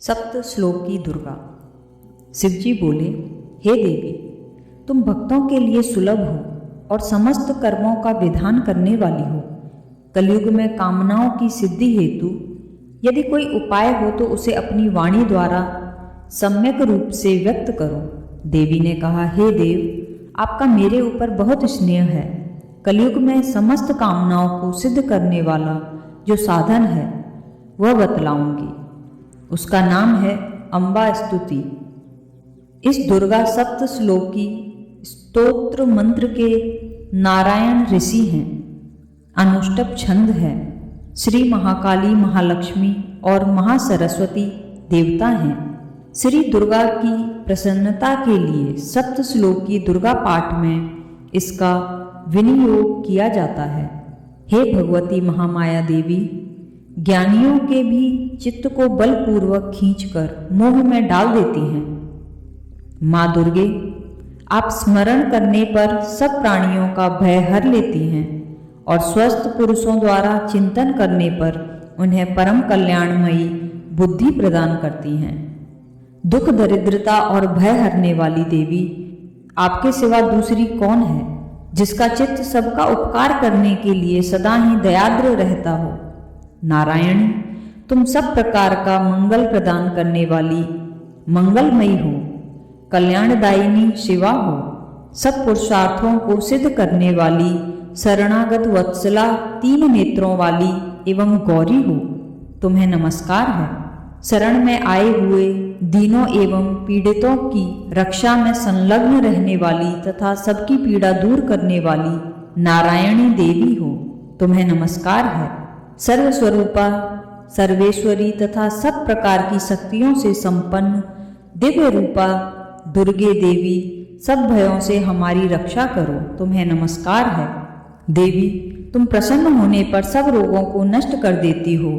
सप्त श्लोकी दुर्गा। शिवजी बोले, हे देवी, तुम भक्तों के लिए सुलभ हो और समस्त कर्मों का विधान करने वाली हो। कलयुग में कामनाओं की सिद्धि हेतु यदि कोई उपाय हो तो उसे अपनी वाणी द्वारा सम्यक रूप से व्यक्त करो। देवी ने कहा, हे देव, आपका मेरे ऊपर बहुत स्नेह है। कलयुग में समस्त कामनाओं को सिद्ध करने वाला जो साधन है वह बतलाऊंगी। उसका नाम है अम्बा स्तुति। इस दुर्गा सप्त श्लोकी स्तोत्र मंत्र के नारायण ऋषि हैं। अनुष्टप छंद है। श्री महाकाली, महालक्ष्मी और महासरस्वती देवता हैं। श्री दुर्गा की प्रसन्नता के लिए सप्त श्लोकी दुर्गा पाठ में इसका विनियोग किया जाता है। हे भगवती महामाया देवी, ज्ञानियों के भी चित्त को बलपूर्वक खींचकर मोह में डाल देती हैं। माँ दुर्गे, आप स्मरण करने पर सब प्राणियों का भय हर लेती हैं और स्वस्थ पुरुषों द्वारा चिंतन करने पर उन्हें परम कल्याणमयी बुद्धि प्रदान करती हैं। दुख, दरिद्रता और भय हरने वाली देवी, आपके सिवा दूसरी कौन है जिसका चित्त सबका उपकार करने के लिए सदा ही दयाद्र रहता हो। नारायणी, तुम सब प्रकार का मंगल प्रदान करने वाली मंगलमयी हो, कल्याणदायिनी शिवा हो, सब पुरुषार्थों को सिद्ध करने वाली शरणागत वत्सला, तीन नेत्रों वाली एवं गौरी हो। तुम्हें नमस्कार है। शरण में आए हुए दीनों एवं पीड़ितों की रक्षा में संलग्न रहने वाली तथा सबकी पीड़ा दूर करने वाली नारायणी देवी हो। तुम्हें नमस्कार है। सर्वस्वरूपा, सर्वेश्वरी तथा सब प्रकार की शक्तियों से संपन्न दिव्य रूपा दुर्गे देवी, सब भयों से हमारी रक्षा करो। तुम्हें नमस्कार है। देवी, तुम प्रसन्न होने पर सब रोगों को नष्ट कर देती हो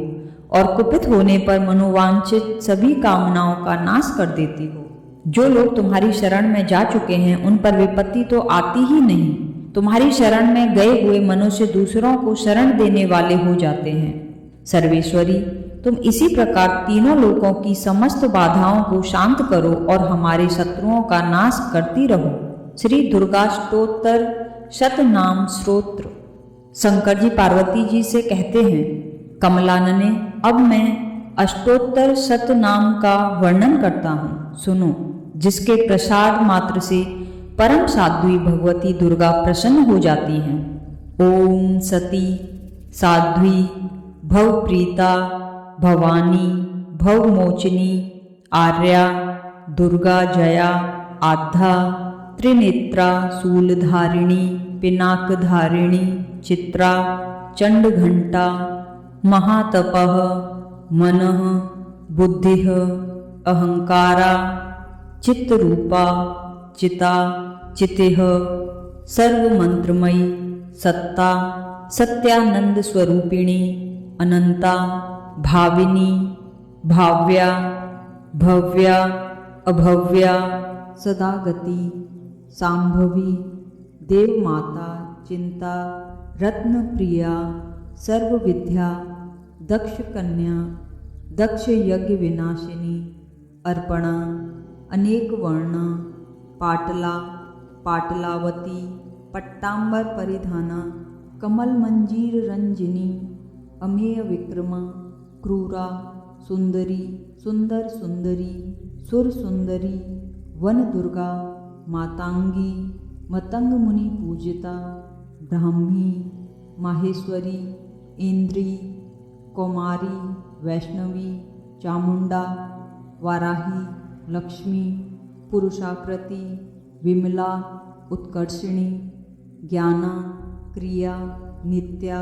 और कुपित होने पर मनोवांछित सभी कामनाओं का नाश कर देती हो। जो लोग तुम्हारी शरण में जा चुके हैं उन पर विपत्ति तो आती ही नहीं। तुम्हारी शरण में गए हुए मनुष्य दूसरों को शरण देने वाले हो जाते हैं। सर्वेश्वरी, तुम इसी प्रकार तीनों लोकों की समस्त बाधाओं को शांत करो और हमारे शत्रुओं का नाश करती रहो। श्री दुर्गा स्तोत्र शतनाम स्तोत्र। शंकर जी पार्वती जी से कहते हैं, कमलानने, अब मैं अष्टोत्तर शतनाम का वर्णन करता हूँ, सुनो। जिसके प्रसाद मात्र से परम साध्वी भगवती दुर्गा प्रसन्न हो जाती हैं। ओम सती, साध्वी, भवप्रीता, भवानी, भवमोचनी, आर्या, दुर्गा जया, आद्धा, त्रिनेत्रा, शूलधारिणी, पिनाकधारिणी, चित्रा, चंडघंटा, महातपः, मनः, बुद्धिः, अहंकारा, चित्तरूपा, चिता, चितिः, सर्वमंत्रमयी, सत्ता, सत्यानंद स्वरूपिणी, अनंता, भाविनी, भाव्या, भव्या, अभव्या, सदागति, सांभवी, देवमाता, चिंता, रत्नप्रिया, सर्वविद्या, दक्ष कन्या, दक्ष यज्ञ विनाशिनी, अर्पणा, अनेक वर्णा, पाटला, पाटलावती, पट्टांबर परिधाना, कमल मंजीर रंजिनी, अमेय विक्रमा, क्रूरा, सुंदरी, सुंदर सुंदरी, सुर सुंदरी, वन दुर्गा, मातांगी, मतंग मुनि पूजिता, ब्राह्मी, माहेश्वरी, इंद्री, कौमारी, वैष्णवी, चामुंडा, वाराही, लक्ष्मी, पुरुषाकृति, विमला, उत्कर्षिणी, ज्ञाना, क्रिया, नित्या,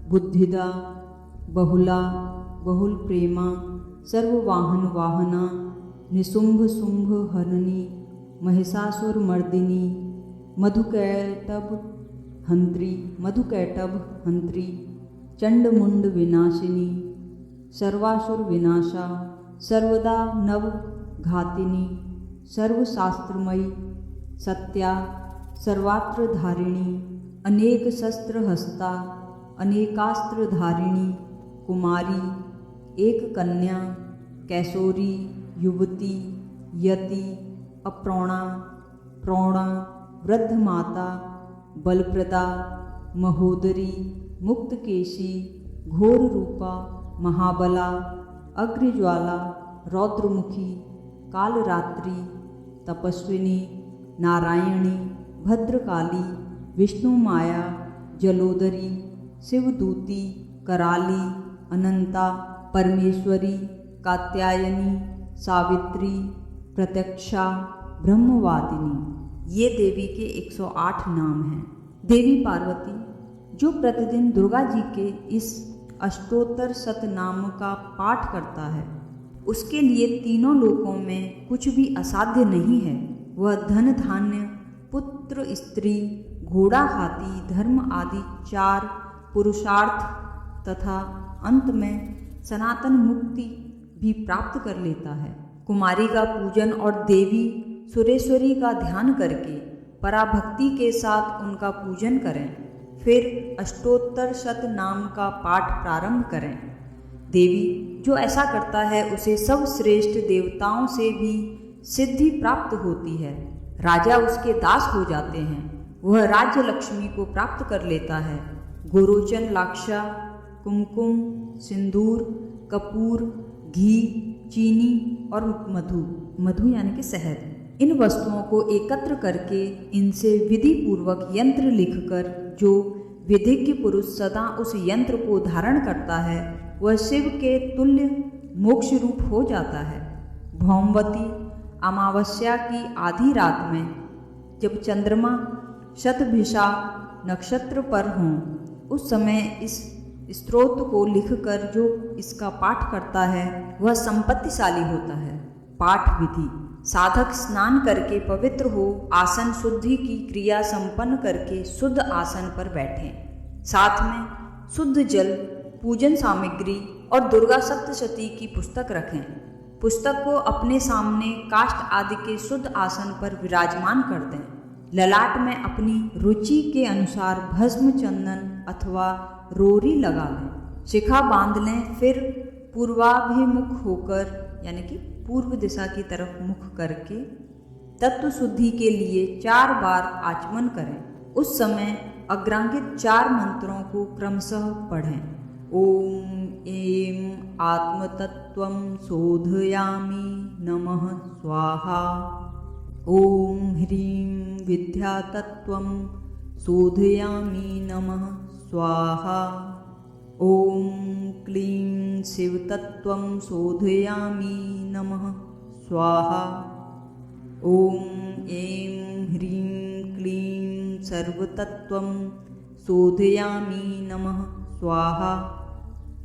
बुद्धिदा, बहुला, बहुल प्रेमा, सर्ववाहन वाहना, निशुंभ शुंभ हरणी, महिषासुर मर्दिनी, मधुकैटभ हंत्री, चंडमुंड विनाशिनी, सर्वासुर विनाशा, सर्वदा नव घातिनी, सर्वशास्त्रमयी, सत्या, सर्वात्र धारिणी, अनेक शस्त्र हस्ता, अनेकास्त्र धारिणी, कुमारी, एक कन्या, कैसोरी, युवती, यति, अप्रौणा, प्रौणा, वृद्ध माता, बलप्रदा, महोदरी, मुक्तकेशी, घोर रूपा, महाबला, अग्रज्वाला, रौद्रमुखी, कालरात्रि, तपस्विनी, नारायणी, भद्रकाली, विष्णु माया, जलोदरी, शिवदूती, कराली, अनंता, परमेश्वरी, कात्यायनी, सावित्री, प्रत्यक्षा, ब्रह्मवादिनी। ये देवी के 108 नाम हैं। देवी पार्वती जो प्रतिदिन दुर्गा जी के इस अष्टोत्तर शतनाम का पाठ करता है, उसके लिए तीनों लोकों में कुछ भी असाध्य नहीं है। वह धन धान्य, पुत्र, स्त्री, घोड़ा, हाथी, धर्म आदि 4 पुरुषार्थ तथा अंत में सनातन मुक्ति भी प्राप्त कर लेता है। कुमारी का पूजन और देवी सुरेश्वरी का ध्यान करके पराभक्ति के साथ उनका पूजन करें, फिर अष्टोत्तर शतनाम का पाठ प्रारंभ करें। देवी जो ऐसा करता है उसे सब श्रेष्ठ देवताओं से भी सिद्धि प्राप्त होती है। राजा उसके दास हो जाते हैं। वह राज्य लक्ष्मी को प्राप्त कर लेता है। गोरोचन, लाक्षा, कुमकुम, सिंदूर, कपूर, घी, चीनी और मधु यानी कि शहद, इन वस्तुओं को एकत्र करके इनसे विधि पूर्वक यंत्र लिखकर जो विधिज्ञ पुरुष सदा उस यंत्र को धारण करता है वह शिव के तुल्य मोक्ष रूप हो जाता है। भौमवती अमावस्या की आधी रात में जब चंद्रमा शतभिषा नक्षत्र पर हों, उस समय इस स्तोत्र को लिखकर जो इसका पाठ करता है वह संपत्तिशाली होता है। पाठ विधि: साधक स्नान करके पवित्र हो आसन शुद्धि की क्रिया संपन्न करके शुद्ध आसन पर बैठें। साथ में शुद्ध जल, पूजन सामग्री और दुर्गा सप्तशती की पुस्तक रखें। पुस्तक को अपने सामने काष्ठ आदि के शुद्ध आसन पर विराजमान कर दें। ललाट में अपनी रुचि के अनुसार भस्म, चंदन अथवा रोरी लगा लें। शिखा बांध लें। फिर पूर्वाभिमुख होकर यानी कि पूर्व दिशा की तरफ मुख करके तत्व शुद्धि के लिए 4 बार आचमन करें। उस समय अग्रांकित 4 मंत्रों को क्रमशः पढ़ें। ओम ऐं आत्मतत्त्वं शोधयामि नमः स्वाहा। ओम ह्रीं विद्यातत्त्वं शोधयामि नमः स्वाहा। ओम क्लीं शिवतत्त्वं शोधयामि नमः स्वाहा। ओम ऐं ह्रीं क्लीं सर्वतत्त्वं शोधयामि नमः स्वाहा।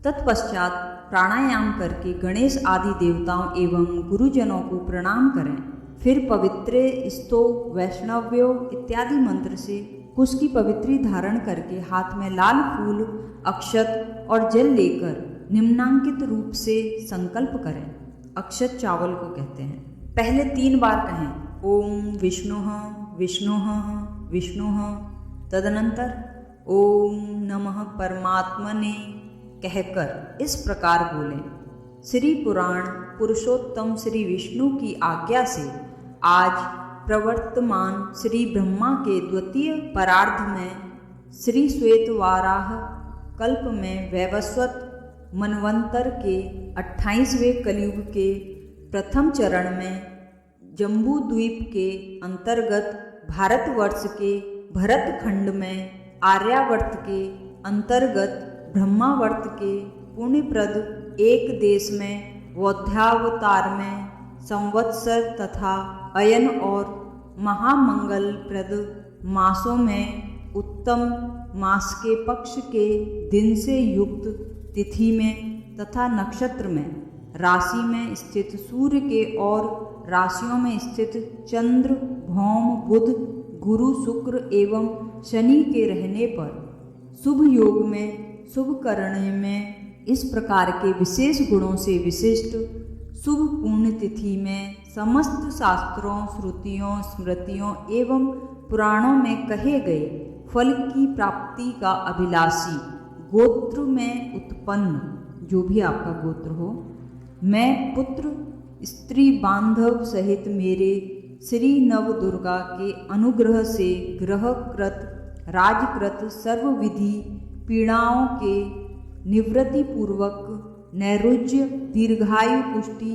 तत्पश्चात प्राणायाम करके गणेश आदि देवताओं एवं गुरुजनों को प्रणाम करें। फिर पवित्रे स्तो वैष्णव्यो इत्यादि मंत्र से कुश की पवित्री धारण करके हाथ में लाल फूल, अक्षत और जल लेकर निम्नांकित रूप से संकल्प करें। अक्षत चावल को कहते हैं। पहले 3 बार कहें ओम विष्णुः विष्णुः विष्णुः। तदनंतर ओम नमः परमात्मने कहकर इस प्रकार बोलें। श्री पुराण पुरुषोत्तम श्री विष्णु की आज्ञा से आज प्रवर्तमान श्री ब्रह्मा के द्वितीय परार्ध में श्री श्वेतवाराह कल्प में वैवस्वत मनवंतर के 28वें कलयुग के प्रथम चरण में जम्बू द्वीप के अंतर्गत भारतवर्ष के भरत खंड में आर्यावर्त के अंतर्गत ब्रह्मावर्त के पुण्यप्रद एक देश में वौध्यावतार में संवत्सर तथा अयन और महामंगलप्रद मासों में उत्तम मास के पक्ष के दिन से युक्त तिथि में तथा नक्षत्र में राशि में स्थित सूर्य के और राशियों में स्थित चंद्र, भौम, बुध, गुरु, शुक्र एवं शनि के रहने पर शुभ योग में, शुभ करने में इस प्रकार के विशेष गुणों से विशिष्ट शुभ पुण्य तिथि में समस्त शास्त्रों, श्रुतियों, स्मृतियों एवं पुराणों में कहे गए फल की प्राप्ति का अभिलाषी गोत्र में उत्पन्न, जो भी आपका गोत्र हो, मैं पुत्र स्त्री बांधव सहित मेरे श्री नव दुर्गा के अनुग्रह से ग्रहकृत राजकृत सर्वविधि पीड़ाओं के निवृत्ति पूर्वक नैरुज्य दीर्घायु पुष्टि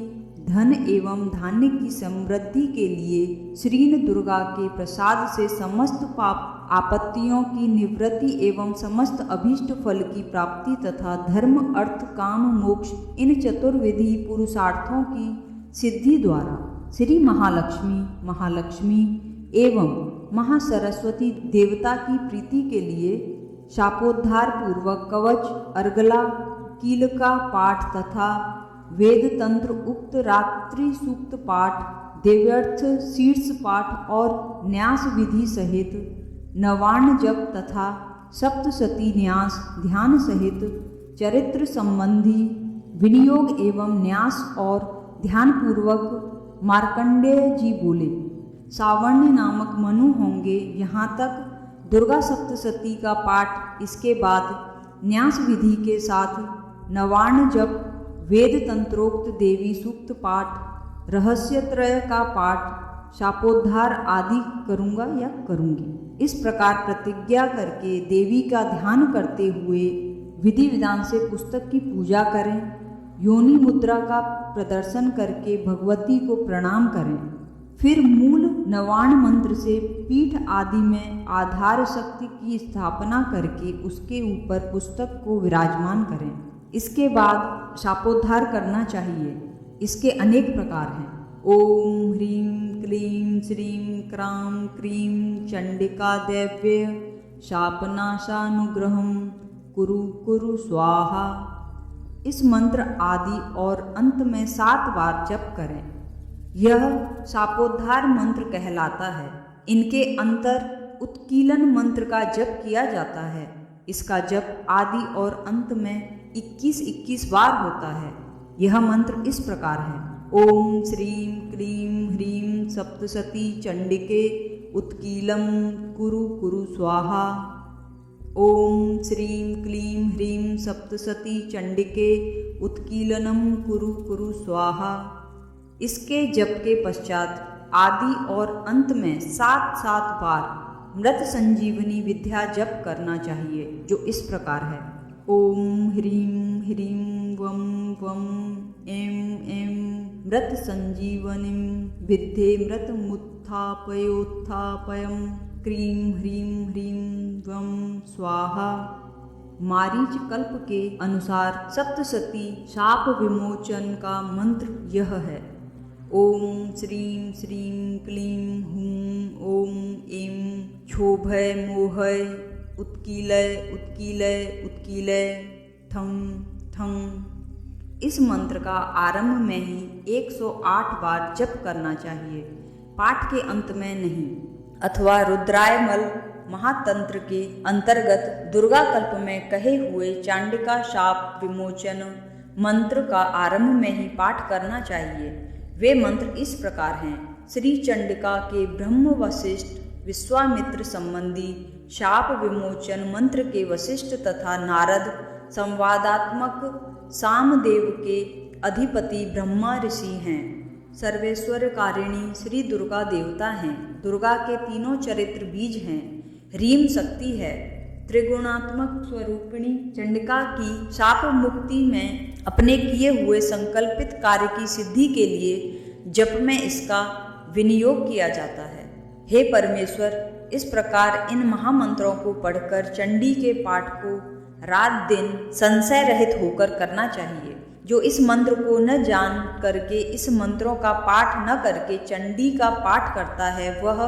धन एवं धान्य की समृद्धि के लिए श्रीन दुर्गा के प्रसाद से समस्त पाप आपत्तियों की निवृत्ति एवं समस्त अभीष्ट फल की प्राप्ति तथा धर्म अर्थ काम मोक्ष इन चतुर्विधि पुरुषार्थों की सिद्धि द्वारा श्री महालक्ष्मी एवं महासरस्वती देवता की प्रीति के लिए शापोद्धार पूर्वक कवच अर्गला कीलका पाठ तथा वेद तंत्र उक्त रात्रि सूक्त पाठ देव्यर्थ शीर्ष पाठ और न्यास विधि सहित नवार्ण जप तथा सप्तशती न्यास ध्यान सहित चरित्र संबंधी विनियोग एवं न्यास और ध्यान पूर्वक मार्कंडेय जी बोले, सावण्य नामक मनु होंगे। यहाँ तक दुर्गा सप्तशती का पाठ, इसके बाद न्यास विधि के साथ नवार्ण जप, वेद तंत्रोक्त देवी सूक्त पाठ, रहस्यत्रय का पाठ, शापोद्धार आदि करूँगा या करूँगी। इस प्रकार प्रतिज्ञा करके देवी का ध्यान करते हुए विधि विधान से पुस्तक की पूजा करें। योनि मुद्रा का प्रदर्शन करके भगवती को प्रणाम करें। फिर मूल नवार्ण मंत्र से पीठ आदि में आधार शक्ति की स्थापना करके उसके ऊपर पुस्तक को विराजमान करें। इसके बाद शापोद्धार करना चाहिए। इसके अनेक प्रकार हैं। ओम ह्रीं क्लीं श्रीं क्रां क्रीं चंडिका दैव्य शापनाशानुग्रहं कुरु कुरु स्वाहा। इस मंत्र आदि और अंत में 7 बार जप करें। यह शापोद्धार मंत्र कहलाता है। इनके अंतर उत्कीलन मंत्र का जप किया जाता है। इसका जप आदि और अंत में 21-21 बार होता है। यह मंत्र इस प्रकार है। ओम श्रीं क्लीं ह्रीं सप्तशती चंडिके उत्कीलं कुरु कुरु स्वाहा। ओम श्रीं क्लीं ह्रीं सप्तशती चंडिके उत्कीलनं कुरु कुरु स्वाहा। इसके जप के पश्चात आदि और अंत में 7-7 बार मृत संजीवनी विद्या जप करना चाहिए, जो इस प्रकार है। ओम ह्रीं ह्रीं वं वं ऐं ऐं मृत संजीवनीं विद्धे मृतमुत्थापयोत्थापयं क्रीं ह्रीं ह्रीं वं स्वाहा। मारीच कल्प के अनुसार सप्तशती शाप विमोचन का मंत्र यह है। ओम श्रीं श्रीं क्लीं हूं ओम ऐं क्षोभय मोहय उत्कीलय उत्कीलय उत्कीलय ठं ठं। इस मंत्र का आरंभ में ही 108 बार जप करना चाहिए, पाठ के अंत में नहीं। अथवा रुद्रायमल महातंत्र के अंतर्गत दुर्गा कल्प में कहे हुए चांडिका शाप विमोचन मंत्र का आरंभ में ही पाठ करना चाहिए। वे मंत्र इस प्रकार हैं। श्री चंडिका के ब्रह्म वशिष्ठ विश्वामित्र संबंधी शाप विमोचन मंत्र के वशिष्ठ तथा नारद संवादात्मक सामदेव के अधिपति ब्रह्मा ऋषि हैं। सर्वेश्वरकारिणी श्री दुर्गा देवता हैं। दुर्गा के तीनों चरित्र बीज हैं। ह्रीं शक्ति है। त्रिगुणात्मक स्वरूपिणी चंडिका की शाप मुक्ति में अपने किए हुए संकल्पित कार्य की सिद्धि के लिए जप में इसका विनियोग किया जाता है। हे परमेश्वर, इस प्रकार इन महामंत्रों को पढ़कर चंडी के पाठ को रात दिन संशय रहित होकर करना चाहिए। जो इस मंत्र को न जान करके, इस मंत्रों का पाठ न करके चंडी का पाठ करता है, वह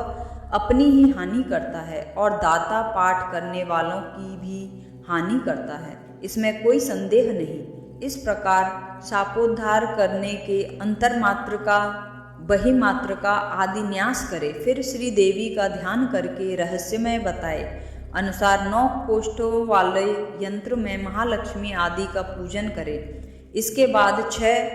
अपनी ही हानि करता है और दाता पाठ करने वालों की भी हानि करता है, इसमें कोई संदेह नहीं। इस प्रकार शापोद्धार करने के अंतर्मात्र का, बहिमात्र का आदि न्यास करे। फिर श्री देवी का ध्यान करके रहस्यमय बताए अनुसार 9 कोष्ठों वाले यंत्र में महालक्ष्मी आदि का पूजन करे। इसके बाद 6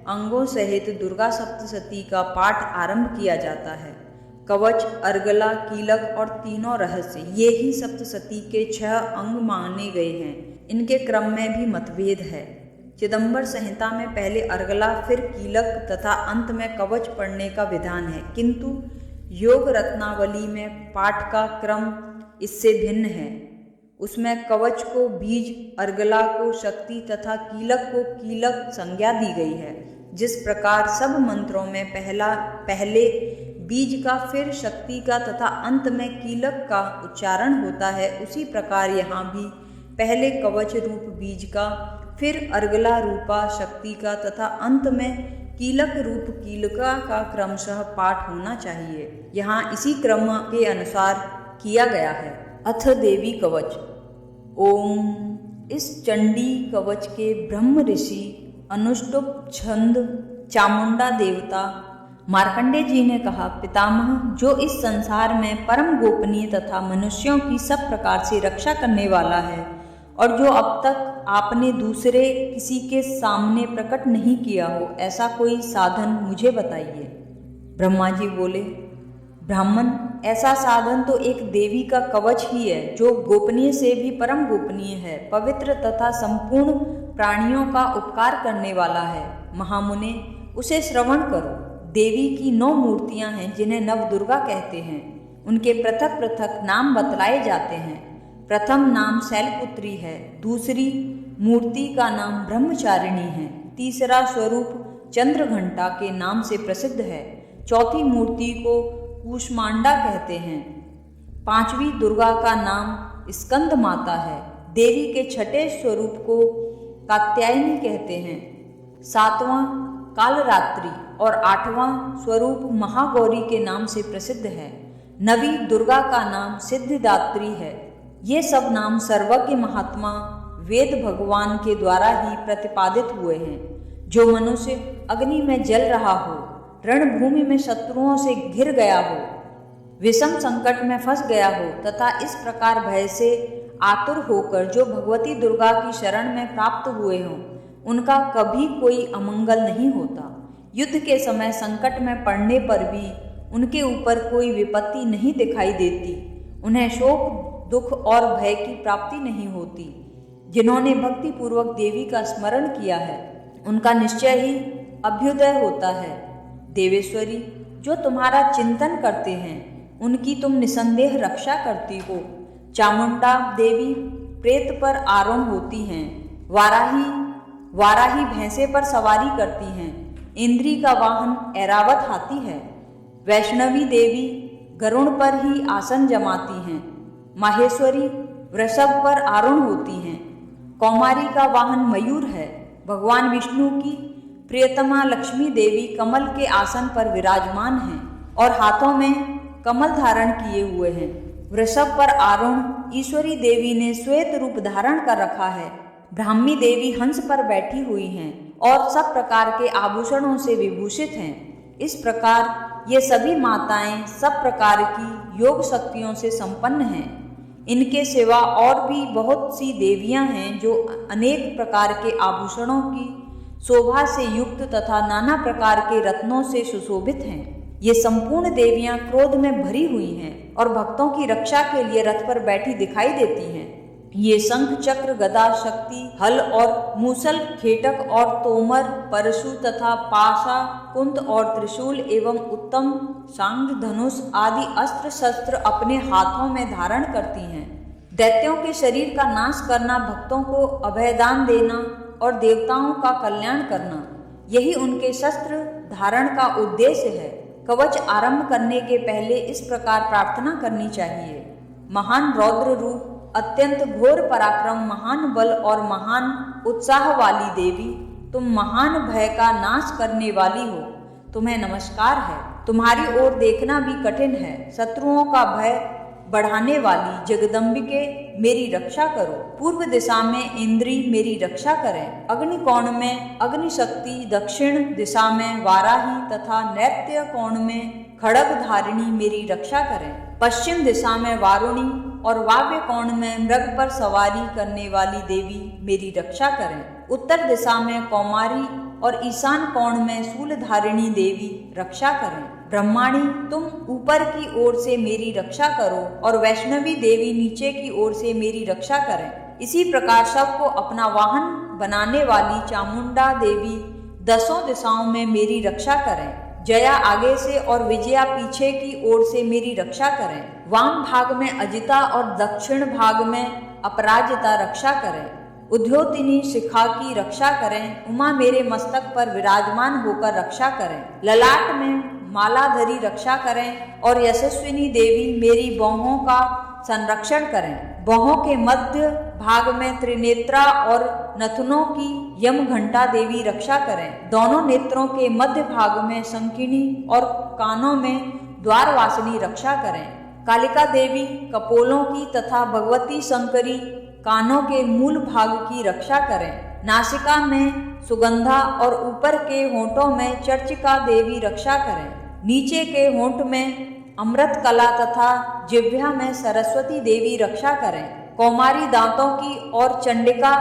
अंगों सहित दुर्गा सप्तशती का पाठ आरंभ किया जाता है। कवच, अर्गला, कीलक और तीनों रहस्य, ये ही सप्तशती के 6 अंग माने गए हैं। इनके क्रम में भी मतभेद है। चिदंबर संहिता में पहले अर्गला, फिर कीलक तथा अंत में कवच पढ़ने का विधान है, किंतु योग रत्नावली में पाठ का क्रम इससे भिन्न है। उसमें कवच को बीज, अर्गला को शक्ति तथा कीलक को कीलक संज्ञा दी गई है। जिस प्रकार सब मंत्रों में पहले बीज का, फिर शक्ति का तथा अंत में कीलक का उच्चारण होता है, उसी प्रकार यहाँ भी पहले कवच रूप बीज का, फिर अर्गला रूपा शक्ति का तथा अंत में कीलक रूप कीलका का क्रमशः पाठ होना चाहिए। यहाँ इसी क्रम के अनुसार किया गया है। अथ देवी कवच। ओम। इस चंडी कवच के ब्रह्म ऋषि अनुष्टुप छंद चामुंडा देवता मार्कंडेय जी ने कहा, पितामह, जो इस संसार में परम गोपनीय तथा मनुष्यों की सब प्रकार से रक्षा करने वाला है और जो अब तक आपने दूसरे किसी के सामने प्रकट नहीं किया हो, ऐसा कोई साधन मुझे बताइए। ब्रह्मा जी बोले, ब्राह्मण, ऐसा साधन तो एक देवी का कवच ही है, जो गोपनीय से भी परम गोपनीय है, पवित्र तथा संपूर्ण प्राणियों का उपकार करने वाला है। महामुने, उसे श्रवण करो। देवी की 9 मूर्तियां हैं, जिन्हें नवदुर्गा कहते हैं। उनके पृथक पृथक नाम बतलाए जाते हैं। प्रथम नाम शैलपुत्री है, दूसरी मूर्ति का नाम ब्रह्मचारिणी है, तीसरा स्वरूप चंद्रघंटा के नाम से प्रसिद्ध है, चौथी मूर्ति को कूष्मांडा कहते हैं, पांचवी दुर्गा का नाम स्कंद माता है, देवी के छठे स्वरूप को कात्यायनी कहते हैं, सातवां कालरात्रि और आठवां स्वरूप महागौरी के नाम से प्रसिद्ध है, नवी दुर्गा का नाम सिद्धिदात्री है। ये सब नाम सर्वज्ञ महात्मा वेद भगवान के द्वारा ही प्रतिपादित हुए हैं। जो मनुष्य अग्नि में जल रहा हो, रणभूमि में शत्रुओं से घिर गया हो, विषम संकट में फंस गया हो तथा इस प्रकार भय से आतुर होकर जो भगवती दुर्गा की शरण में प्राप्त हुए हों, उनका कभी कोई अमंगल नहीं होता। युद्ध के समय संकट में पड़ने पर भी उनके ऊपर कोई विपत्ति नहीं दिखाई देती। उन्हें शोक, दुख और भय की प्राप्ति नहीं होती। जिन्होंने भक्ति पूर्वक देवी का स्मरण किया है, उनका निश्चय ही अभ्युदय होता है। देवेश्वरी, जो तुम्हारा चिंतन करते हैं, उनकी तुम निसंदेह रक्षा करती हो। चामुंडा देवी प्रेत पर आरूढ़ होती हैं, वाराही भैंसे पर सवारी करती हैं, इंद्री का वाहन ऐरावत हाथी है, वैष्णवी देवी गरुड़ पर ही आसन जमाती हैं, माहेश्वरी वृषभ पर आरूढ़ होती हैं, कौमारी का वाहन मयूर है, भगवान विष्णु की प्रियतमा लक्ष्मी देवी कमल के आसन पर विराजमान हैं और हाथों में कमल धारण किए हुए हैं। वृषभ पर आरूढ़ ईश्वरी देवी ने श्वेत रूप धारण कर रखा है। ब्राह्मी देवी हंस पर बैठी हुई हैं और सब प्रकार के आभूषणों से विभूषित हैं। इस प्रकार ये सभी माताएं सब प्रकार की योग शक्तियों से संपन्न हैं। इनके सिवा और भी बहुत सी देवियां हैं जो अनेक प्रकार के आभूषणों की शोभा से युक्त तथा नाना प्रकार के रत्नों से सुशोभित हैं। ये संपूर्ण देवियां क्रोध में भरी हुई हैं और भक्तों की रक्षा के लिए रथ पर बैठी दिखाई देती हैं। ये शंख, चक्र, गदा, शक्ति, हल और मूसल, खेटक और तोमर, परशु तथा पाशा, कुंद और त्रिशूल एवं उत्तम सांग, धनुष आदि अस्त्र शस्त्र अपने हाथों में धारण करती हैं। दैत्यों के शरीर का नाश करना, भक्तों को अभयदान देना और देवताओं का कल्याण करना, यही उनके शस्त्र धारण का उद्देश्य है। कवच आरंभ करने के पहले इस प्रकार प्रार्थना करनी चाहिए। महान रौद्र रूप, अत्यंत घोर पराक्रम, महान बल और महान उत्साह वाली देवी, तुम महान भय का नाश करने वाली हो, तुम्हें नमस्कार है। तुम्हारी ओर देखना भी कठिन है। शत्रुओं का भय बढ़ाने वाली जगदम्बिके मेरी रक्षा करो। पूर्व दिशा में इंद्री मेरी रक्षा करें। अग्निकोण में अग्निशक्ति, दक्षिण दिशा में वाराही तथा नैत्य कोण में खड़ग धारिणी मेरी रक्षा करें। पश्चिम दिशा में वारुणी और वाव्य कोण में मृग पर सवारी करने वाली देवी मेरी रक्षा करें। उत्तर दिशा में कौमारी और ईशान कोण में शूलधारिणी देवी रक्षा करें। ब्रह्माणी, तुम ऊपर की ओर से मेरी रक्षा करो और वैष्णवी देवी नीचे की ओर से मेरी रक्षा करें। इसी प्रकार सबको अपना वाहन बनाने वाली चामुंडा देवी 10 दिशाओं में मेरी रक्षा करें। जया आगे से और विजया पीछे की ओर से मेरी रक्षा करें। वाम भाग में अजिता और दक्षिण भाग में अपराजिता रक्षा करें। उद्योतिनी शिखा की रक्षा करें। उमा मेरे मस्तक पर विराजमान होकर रक्षा करें। ललाट में मालाधरी रक्षा करें और यशस्विनी देवी मेरी बाहों का संरक्षण करें। बाहों के मध्य भाग में त्रिनेत्रा और नथुनों की यम घंटा देवी रक्षा करें। दोनों नेत्रों के मध्य भाग में संकिनी और कानों में द्वारवासिनी रक्षा करें। कालिका देवी कपोलों की तथा भगवती शंकरी कानों के मूल भाग की रक्षा करें। नासिका में सुगंधा और ऊपर के होंठों में चर्चिका देवी रक्षा करें। नीचे के होंठ में अमृत कला तथा जिह्वा में सरस्वती देवी रक्षा करें। कौमारी दांतों की और चंडिका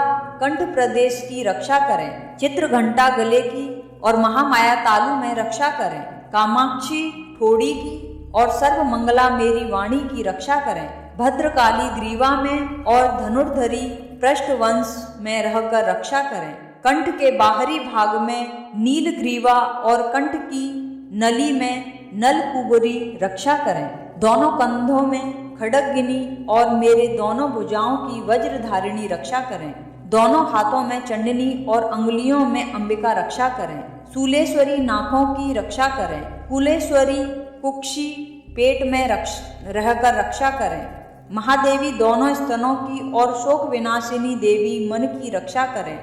कंठ प्रदेश की रक्षा करें। चित्र घंटा गले की और महामाया तालु में रक्षा करें। कामाक्षी ठोड़ी की और सर्वमंगला मेरी वाणी की रक्षा करें। भद्रकाली ग्रीवा में और धनुर्धरी पृष्ठवंश में रहकर रक्षा करें। कंठ के बाहरी भाग में नील ग्रीवा और कंठ की नली में नलकुबरी रक्षा करें। दोनों कंधों में खड्गगिनी और मेरे दोनों भुजाओं की वज्रधारिणी रक्षा करें। दोनों हाथों में चंडनी और अंगुलियों में अंबिका रक्षा करें। शूलेश्वरी नाकों की रक्षा करें। कुलेश्वरी कुक्षी पेट में रहकर रक्षा करें। महादेवी दोनों स्तनों की और शोक विनाशिनी देवी मन की रक्षा करें।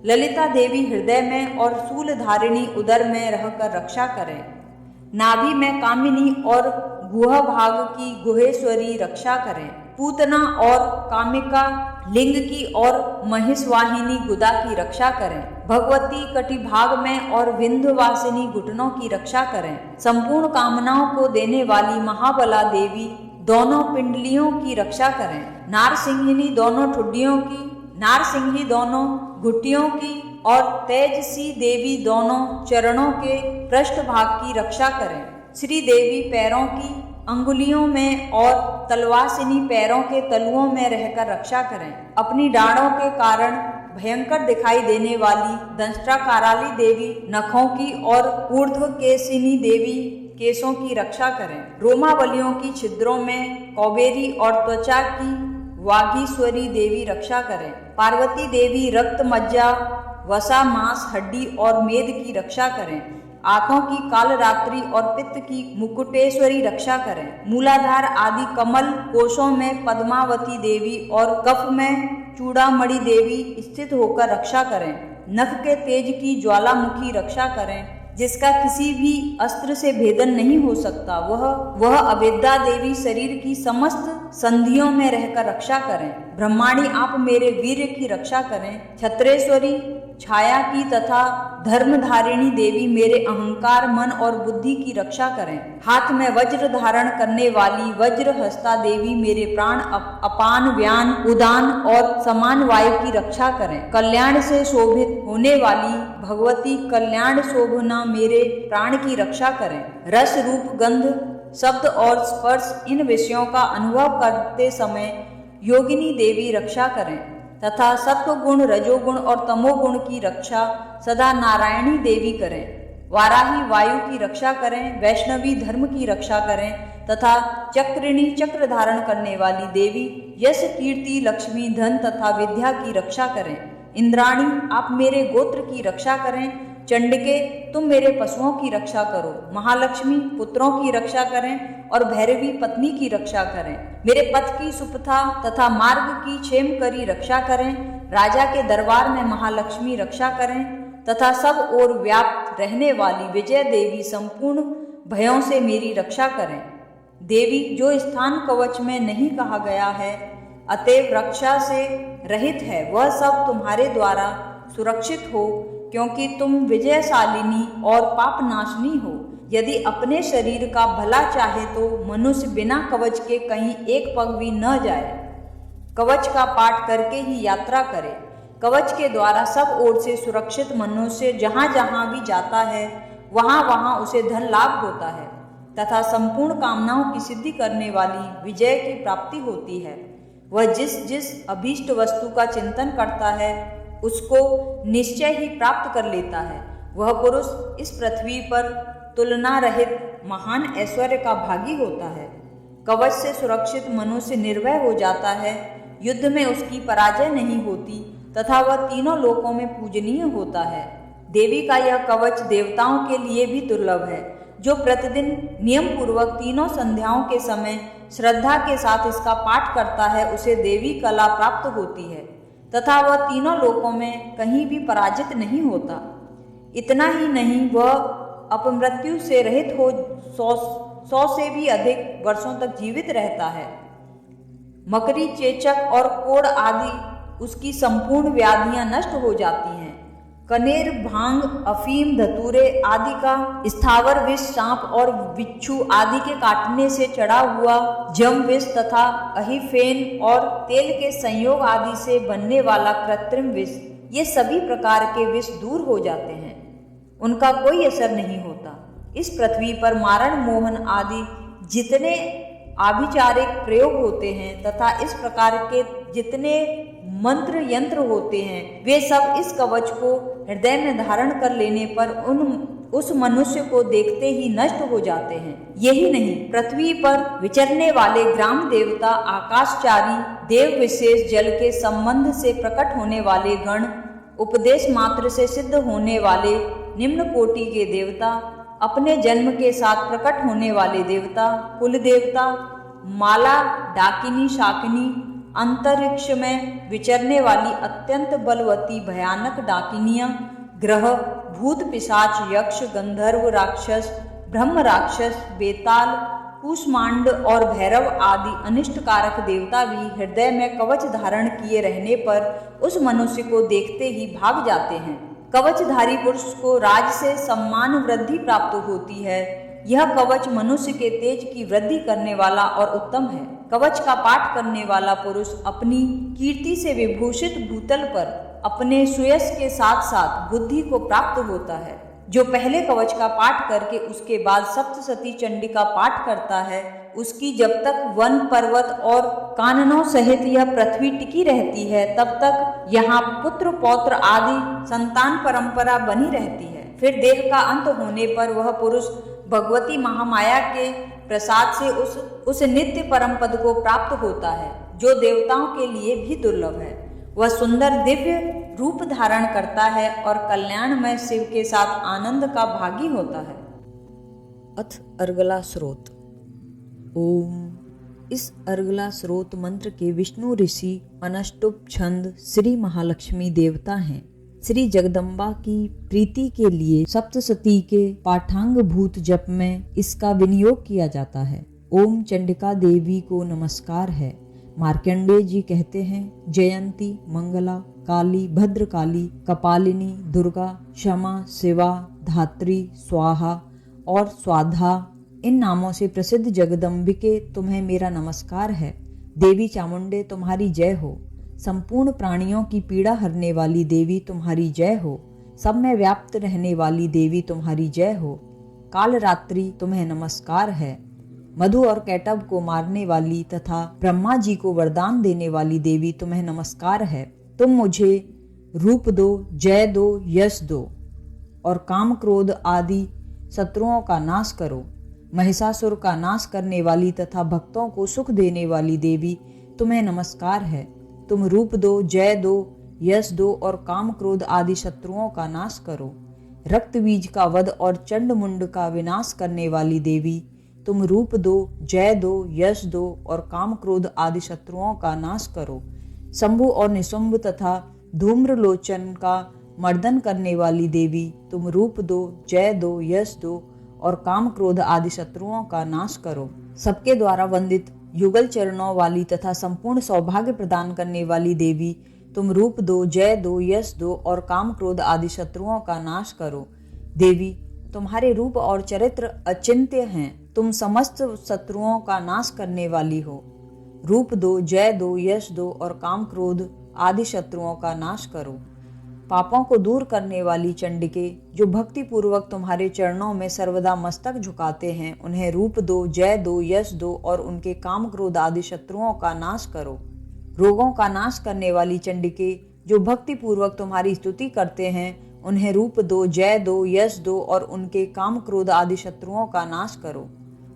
ललिता देवी हृदय में और शूलधारिणी उदर में रहकर रक्षा करें। नाभि में कामिनी और गुह भाग की गुहेश्वरी रक्षा करें। पूतना और कामिका लिंग की और महिषवाहिनी गुदा की रक्षा करें। भगवती कटिभाग में और विंध्यवासिनी घुटनों की रक्षा करें। संपूर्ण कामनाओं को देने वाली महाबला देवी दोनों पिंडलियों की रक्षा करें। नारसिंहिनी दोनों ठुड्डियों की, नारसिंही दोनों घुटियों की और तेजसी देवी दोनों चरणों के पृष्ठभाग की रक्षा करें। श्री देवी पैरों की अंगुलियों में और तलवासिनी पैरों के तलुओं में रहकर रक्षा करें। अपनी डाढ़ों के कारण भयंकर दिखाई देने वाली दंष्ट्राकाराली देवी नखों की और ऊर्ध्व केशिनी देवी केशों की रक्षा करें। रोमावलियों की छिद्रों में कौबेरी और त्वचा की वागीश्वरी देवी रक्षा करें। पार्वती देवी रक्त मज्जा वसा मांस हड्डी और मेद की रक्षा करें। आंखों की कालरात्रि और पित्त की मुकुटेश्वरी रक्षा करें। मूलाधार आदि कमल कोशों में पद्मावती देवी और कफ में चूड़ामणि देवी स्थित होकर रक्षा करें। नख के तेज की ज्वालामुखी रक्षा करें, जिसका किसी भी अस्त्र से भेदन नहीं हो सकता। वह अविद्या देवी शरीर की समस्त संधियों में रहकर रक्षा करें। ब्रह्माणी आप मेरे वीर्य की रक्षा करें। छत्रेश्वरी छाया की तथा धर्मधारिणी देवी मेरे अहंकार मन और बुद्धि की रक्षा करें। हाथ में वज्र धारण करने वाली वज्र हस्ता देवी मेरे प्राण अपान व्यान उदान और समान वायु की रक्षा करें। कल्याण से शोभित होने वाली भगवती कल्याण शोभना मेरे प्राण की रक्षा करें। रस रूप गंध शब्द और स्पर्श इन विषयों का अनुभव करते समय योगिनी देवी रक्षा करें तथा सत्व गुण रजोगुण और तमोगुण की रक्षा सदा नारायणी देवी करें। वाराही वायु की रक्षा करें। वैष्णवी धर्म की रक्षा करें तथा चक्रिणी चक्र धारण करने वाली देवी यश कीर्ति लक्ष्मी धन तथा विद्या की रक्षा करें। इंद्राणी आप मेरे गोत्र की रक्षा करें। चंडिके तुम मेरे पशुओं की रक्षा करो। महालक्ष्मी पुत्रों की रक्षा करें और भैरवी पत्नी की रक्षा करें। मेरे पथ की सुपथा तथा मार्ग की क्षेम करी रक्षा करें। राजा के दरबार में महालक्ष्मी रक्षा करें तथा सब ओर व्याप्त रहने वाली विजय देवी संपूर्ण भयों से मेरी रक्षा करें। देवी जो स्थान कवच में नहीं कहा गया है अतएव रक्षा से रहित है, वह सब तुम्हारे द्वारा सुरक्षित हो, क्योंकि तुम विजयशालिनी और पापनाशनी हो। यदि अपने शरीर का भला चाहे तो मनुष्य बिना कवच के कहीं एक पग भी न जाए, कवच का पाठ करके ही यात्रा करे। कवच के द्वारा सब ओर से सुरक्षित मनुष्य जहाँ जहाँ भी जाता है वहाँ वहाँ उसे धन लाभ होता है तथा संपूर्ण कामनाओं की सिद्धि करने वाली विजय की प्राप्ति होती है। वह जिस जिस अभीष्ट वस्तु का चिंतन करता है उसको निश्चय ही प्राप्त कर लेता है। वह पुरुष इस पृथ्वी पर तुलना रहित महान ऐश्वर्य का भागी होता है। कवच से सुरक्षित मनुष्य निर्भय हो जाता है, युद्ध में उसकी पराजय नहीं होती तथा वह तीनों लोकों में पूजनीय होता है। देवी का यह कवच देवताओं के लिए भी दुर्लभ है। जो प्रतिदिन नियम पूर्वक तीनों संध्याओं के समय श्रद्धा के साथ इसका पाठ करता है उसे देवी कला प्राप्त होती है तथा वह तीनों लोकों में कहीं भी पराजित नहीं होता। इतना ही नहीं, वह अपमृत्यु से रहित हो 100 से भी अधिक वर्षों तक जीवित रहता है। मकरी, चेचक और कोढ़ आदि उसकी संपूर्ण व्याधियां नष्ट हो जाती हैं। कनेर, भांग, अफीम, धतूरे आदि का स्थावर विष, सांप और बिच्छू आदि के काटने से चढ़ा हुआ जम विष तथा अहिफेन और तेल के संयोग आदि से बनने वाला कृत्रिम विष, ये सभी प्रकार के विष दूर हो जाते हैं, उनका कोई असर नहीं होता। इस पृथ्वी पर मारण, मोहन आदि जितने आभिचारिक प्रयोग होते हैं तथा इस प्रकार के जितने मंत्र यंत्र होते हैं वे सब इस कवच को हृदय में धारण कर लेने पर उस मनुष्य को देखते ही नष्ट हो जाते हैं। यही नहीं, पृथ्वी पर विचरने वाले ग्राम देवता, आकाशचारी देव, विशेष जल के संबंध से प्रकट होने वाले गण, उपदेश मात्र से सिद्ध होने वाले निम्न कोटि के देवता, अपने जन्म के साथ प्रकट होने वाले देवता, कुल देवता, माला, डाकिनी, शाकिनी, अंतरिक्ष में विचरने वाली अत्यंत बलवती भयानक डाकिनियां, ग्रह, भूत, पिशाच, यक्ष, गंधर्व, राक्षस, ब्रह्म राक्षस, बेताल, कूष्मांड और भैरव आदि अनिष्टकारक देवता भी हृदय में कवच धारण किए रहने पर उस मनुष्य को देखते ही भाग जाते हैं। कवचधारी पुरुष को राज से सम्मान वृद्धि प्राप्त होती है। यह कवच मनुष्य के तेज की वृद्धि करने वाला और उत्तम है। कवच का पाठ करने वाला पुरुष अपनी कीर्ति से विभूषित भूतल पर अपने सुयश के साथ साथ बुद्धि को प्राप्त होता है। जो पहले कवच का पाठ करके उसके बाद सप्तशती चंडी का पाठ करता है, उसकी जब तक वन, पर्वत और काननों सहित यह पृथ्वी टिकी रहती है तब तक यहाँ पुत्र, पौत्र आदि संतान परंपरा बनी रहती है। फिर देह का अंत होने पर वह पुरुष भगवती महामाया के प्रसाद से उस नित्य परम पद को प्राप्त होता है जो देवताओं के लिए भी दुर्लभ है। वह सुंदर दिव्य रूप धारण करता है और कल्याणमय शिव के साथ आनंद का भागी होता है। अथ अर्गला स्रोत। ओम। इस अर्गला स्रोत मंत्र के विष्णु ऋषि अनष्टुप छंद श्री महालक्ष्मी देवता हैं। श्री जगदम्बा की प्रीति के लिए सप्तशती के पाठांग भूत जप में इसका विनियोग किया जाता है। ओम चंडिका देवी को नमस्कार है। मार्कंडेय जी कहते हैं, जयंती, मंगला, काली, भद्रकाली, कपालिनी, दुर्गा, क्षमा, शिवा, धात्री, स्वाहा और स्वाधा, इन नामों से प्रसिद्ध जगदम्बिके तुम्हें मेरा नमस्कार है। देवी चामुंडे तुम्हारी जय हो। संपूर्ण प्राणियों की पीड़ा हरने वाली देवी तुम्हारी जय हो। सब में व्याप्त रहने वाली देवी तुम्हारी जय हो। कालरात्रि तुम्हें नमस्कार है। मधु और कैटब को मारने वाली तथा ब्रह्मा जी को वरदान देने वाली देवी तुम्हें नमस्कार है। तुम मुझे रूप दो, जय दो, यश दो और काम, क्रोध आदि शत्रुओं का नाश करो। महिषासुर का नाश करने वाली तथा भक्तों को सुख देने वाली देवी तुम्हें नमस्कार है। तुम रूप दो, जय दो, यश दो और काम, क्रोध आदि शत्रुओं का नाश करो। रक्त बीज का वध और चंड मुंड का विनाश करने वाली देवी तुम रूप दो, जय दो, यश दो और काम, क्रोध आदि शत्रुओं का नाश करो। शंभु और निशुंभ तथा धूम्रलोचन का मर्दन करने वाली देवी तुम रूप दो, जय दो, यश दो और काम, क्रोध आदि शत्रुओं का नाश करो। सबके द्वारा वंदित युगल चरणों वाली तथा संपूर्ण सौभाग्य प्रदान करने वाली देवी तुम रूप दो, जय दो, यश दो और काम, क्रोध आदि शत्रुओं का नाश करो। देवी तुम्हारे रूप और चरित्र अचिंत्य हैं। तुम समस्त शत्रुओं का नाश करने वाली हो। रूप दो, जय दो, यश दो और काम, क्रोध आदि शत्रुओं का नाश करो। पापों को दूर करने वाली चंडिके, जो भक्ति पूर्वक तुम्हारे चरणों में सर्वदा मस्तक झुकाते हैं, उन्हें रूप दो, जय दो, यश दो और उनके काम, क्रोध आदि शत्रुओं का नाश करो। रोगों का नाश करने वाली चंडिके, जो भक्ति पूर्वक तुम्हारी स्तुति करते हैं, उन्हें रूप दो, जय दो, यश दो और उनके काम क्रोध आदि शत्रुओं का नाश करो।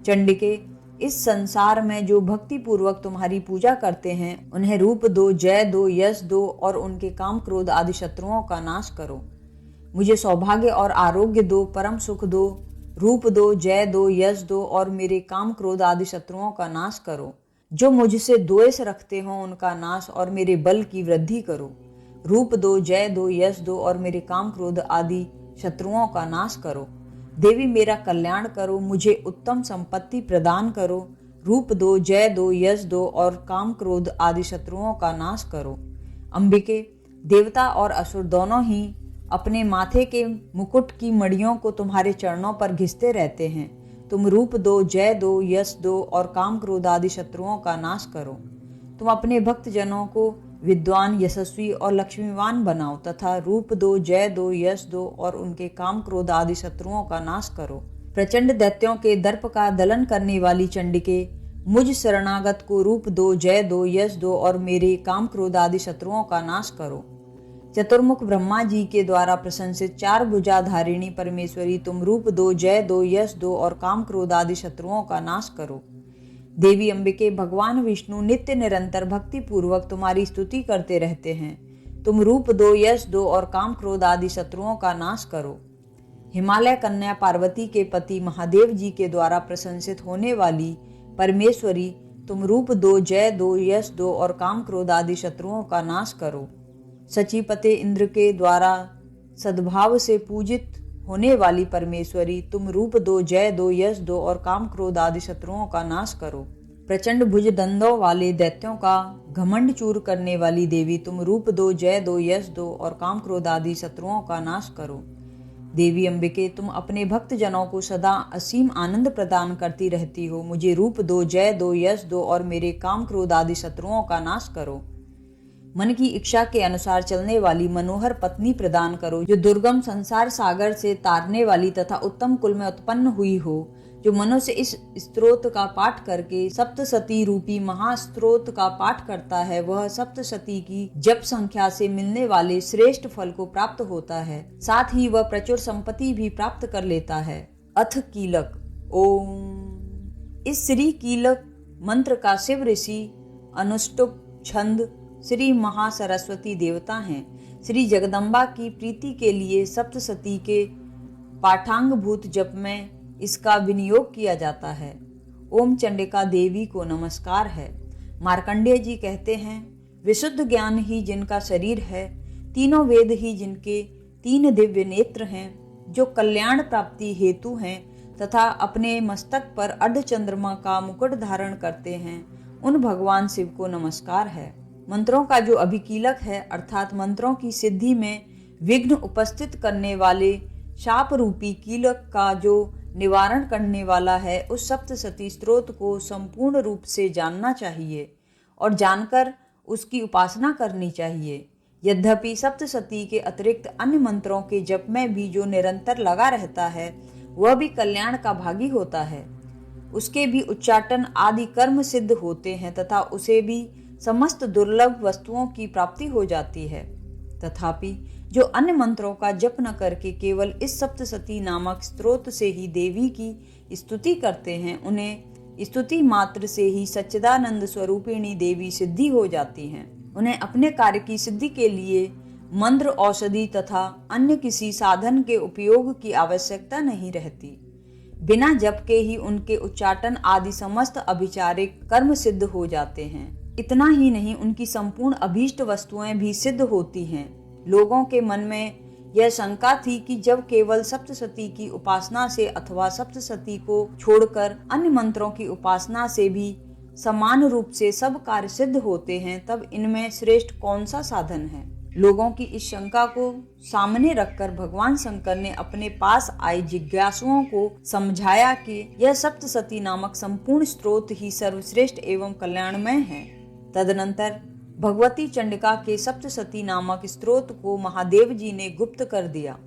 चंडिके, इस संसार में जो भक्ति पूर्वक तुम्हारी पूजा करते हैं, उन्हें रूप दो, जय दो, यश दो और उनके काम क्रोध आदि शत्रुओं का नाश करो। मुझे सौभाग्य और आरोग्य दो, परम सुख दो, रूप दो, जय दो, यश दो और मेरे काम क्रोध आदि शत्रुओं का नाश करो। जो मुझसे द्वेष रखते हो उनका नाश और मेरे बल की वृद्धि करो। रूप दो, जय दो, यश दो और मेरे काम क्रोध आदि शत्रुओं का नाश करो। देवी, मेरा कल्याण करो, मुझे उत्तम संपत्ति प्रदान करो। रूप दो, जय दो, यश दो और काम क्रोध आदि शत्रुओं का नाश करो। अंबिके, देवता और असुर दोनों ही अपने माथे के मुकुट की मड़ियों को तुम्हारे चरणों पर घिसते रहते हैं। तुम रूप दो, जय दो, यश दो और काम क्रोध आदि शत्रुओं का नाश करो। तुम अपने भक्त जनों को विद्वान, यशस्वी और लक्ष्मीवान बनाओ तथा रूप दो, जय दो, यश दो और उनके काम क्रोध आदि शत्रुओं का नाश करो। प्रचंड दैत्यों के दर्प का दलन करने वाली चंडिके, मुझ शरणागत को रूप दो, जय दो, यश दो और मेरे काम क्रोध आदि शत्रुओं का नाश करो। चतुर्मुख ब्रह्मा जी के द्वारा प्रशंसित चार भुजाधारिणी परमेश्वरी, तुम रूप दो, जय दो, यश दो और काम क्रोध आदि शत्रुओं का नाश करो। देवी अंबिके, भगवान विष्णु नित्य निरंतर भक्ति पूर्वक तुम्हारी स्तुति करते रहते हैं। तुम रूप दो, यश दो और काम क्रोध आदि शत्रुओं का नाश करो। हिमालय कन्या पार्वती के पति महादेव जी के द्वारा प्रशंसित होने वाली परमेश्वरी, तुम रूप दो, जय दो, यश दो और काम क्रोध आदि शत्रुओं का नाश करो। सचीपते इंद्र के द्वारा सद्भाव से पूजित होने वाली परमेश्वरी, तुम रूप दो, जय दो, यश दो और काम क्रोध आदि शत्रुओं का नाश करो। प्रचंड भुज दंडों वाले दैत्यों का घमंड चूर करने वाली देवी, तुम रूप दो, जय दो, यश दो और काम क्रोध आदि शत्रुओं का नाश करो। देवी अंबिके, तुम अपने भक्त जनों को सदा असीम आनंद प्रदान करती रहती हो। मुझे रूप दो, जय दो, यश दो और मेरे काम क्रोध आदि शत्रुओं का नाश करो। मन की इच्छा के अनुसार चलने वाली मनोहर पत्नी प्रदान करो, जो दुर्गम संसार सागर से तारने वाली तथा उत्तम कुल में उत्पन्न हुई हो। जो मनुष्य इस स्तोत्र का पाठ करके सप्तशती रूपी महास्तोत्र का पाठ करता है, वह सप्तशती की जप संख्या से मिलने वाले श्रेष्ठ फल को प्राप्त होता है। साथ ही वह प्रचुर संपत्ति भी प्राप्त कर लेता है। अथ कीलक। ओम। इस श्री कीलक मंत्र का शिव ऋषि अनुष्टुप छंद श्री महासरस्वती देवता हैं। श्री जगदम्बा की प्रीति के लिए सप्तशती के पाठांगभूत जप में इसका विनियोग किया जाता है। ओम चंडिका देवी को नमस्कार है। मार्कंडेय जी कहते हैं, विशुद्ध ज्ञान ही जिनका शरीर है, तीनों वेद ही जिनके तीन दिव्य नेत्र हैं, जो कल्याण प्राप्ति हेतु हैं तथा अपने मस्तक पर अर्ध चंद्रमा का मुकुट धारण करते हैं, उन भगवान शिव को नमस्कार है। मंत्रों का जो अभिकीलक है, अर्थात मंत्रों की सिद्धि में विघ्न उपस्थित करने वाले शाप रूपी कीलक का जो निवारण करने वाला है, उस सप्तशती स्तोत्र को संपूर्ण रूप से जानना चाहिए और जानकर उसकी उपासना करनी चाहिए। यद्यपि सप्तशती के अतिरिक्त अन्य मंत्रों के जप में भी जो निरंतर लगा रहता है, वह भी कल्याण का भागी होता है। उसके भी उच्चाटन आदि कर्म सिद्ध होते हैं तथा उसे भी समस्त दुर्लभ वस्तुओं की प्राप्ति हो जाती है। तथापि जो अन्य मंत्रों का जप न करके केवल इस सप्तशती नामक स्तोत्र से ही देवी की स्तुति करते हैं, उन्हें स्तुति मात्र से ही सच्चिदानंद स्वरूपिणी देवी सिद्धि हो जाती हैं। उन्हें अपने कार्य की सिद्धि के लिए मंत्र, औषधि तथा अन्य किसी साधन के उपयोग की आवश्यकता नहीं रहती। बिना जप के ही उनके उच्चाटन आदि समस्त अभिचारिक कर्म सिद्ध हो जाते हैं। इतना ही नहीं, उनकी संपूर्ण अभीष्ट वस्तुएं भी सिद्ध होती हैं। लोगों के मन में यह शंका थी कि जब केवल सप्तशती की उपासना से अथवा सप्तशती को छोड़कर अन्य मंत्रों की उपासना से भी समान रूप से सब कार्य सिद्ध होते हैं, तब इनमें श्रेष्ठ कौन सा साधन है। लोगों की इस शंका को सामने रखकर भगवान शंकर ने अपने पास आए जिज्ञासुओं को समझाया कि यह सप्तशती नामक संपूर्ण स्तोत्र ही सर्वश्रेष्ठ एवं कल्याणमय है। तदनंतर भगवती चंडिका के सप्तशती नामक स्तोत्र को महादेव जी ने गुप्त कर दिया।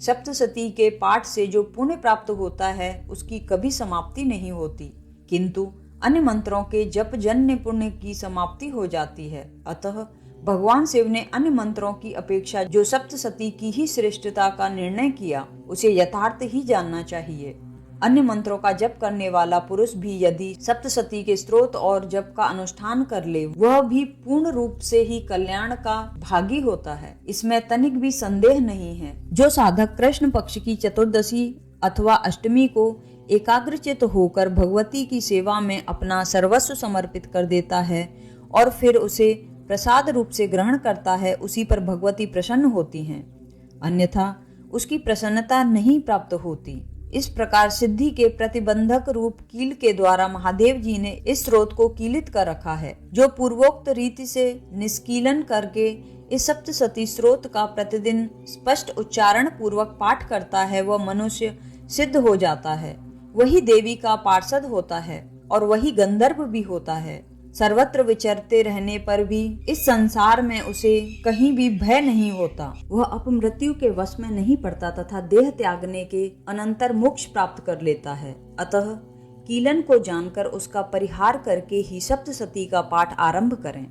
सप्तशती के पाठ से जो पुण्य प्राप्त होता है, उसकी कभी समाप्ति नहीं होती, किंतु अन्य मंत्रों के जप जन्य पुण्य की समाप्ति हो जाती है। अतः भगवान शिव ने अन्य मंत्रों की अपेक्षा जो सप्तसती की ही श्रेष्ठता का निर्णय किया, उसे यथार्थ ही जानना चाहिए। अन्य मंत्रों का जप करने वाला पुरुष भी यदि सप्तसती के स्त्रोत और जप का अनुष्ठान कर ले, वह भी पूर्ण रूप से ही कल्याण का भागी होता है। इसमें तनिक भी संदेह नहीं है। जो साधक कृष्ण पक्ष की चतुर्दशी अथवा अष्टमी को एकाग्रचित होकर भगवती की सेवा में अपना सर्वस्व समर्पित कर देता है और फिर उसे प्रसाद रूप से ग्रहण करता है, उसी पर भगवती प्रसन्न होती हैं, अन्यथा उसकी प्रसन्नता नहीं प्राप्त होती। इस प्रकार सिद्धि के प्रतिबंधक रूप कील के द्वारा महादेव जी ने इस स्रोत को कीलित कर रखा है। जो पूर्वोक्त रीति से निष्कीलन करके इस सप्तसती स्रोत का प्रतिदिन स्पष्ट उच्चारण पूर्वक पाठ करता है, वह मनुष्य सिद्ध हो जाता है, वही देवी का पार्षद होता है और वही गंधर्व भी होता है। सर्वत्र विचरते रहने पर भी इस संसार में उसे कहीं भी भय नहीं होता। वह अपमृत्यु के वश में नहीं पड़ता तथा देह त्यागने के अनंतर मोक्ष प्राप्त कर लेता है। अतः कीलन को जानकर उसका परिहार करके ही सप्तसती का पाठ आरंभ करें।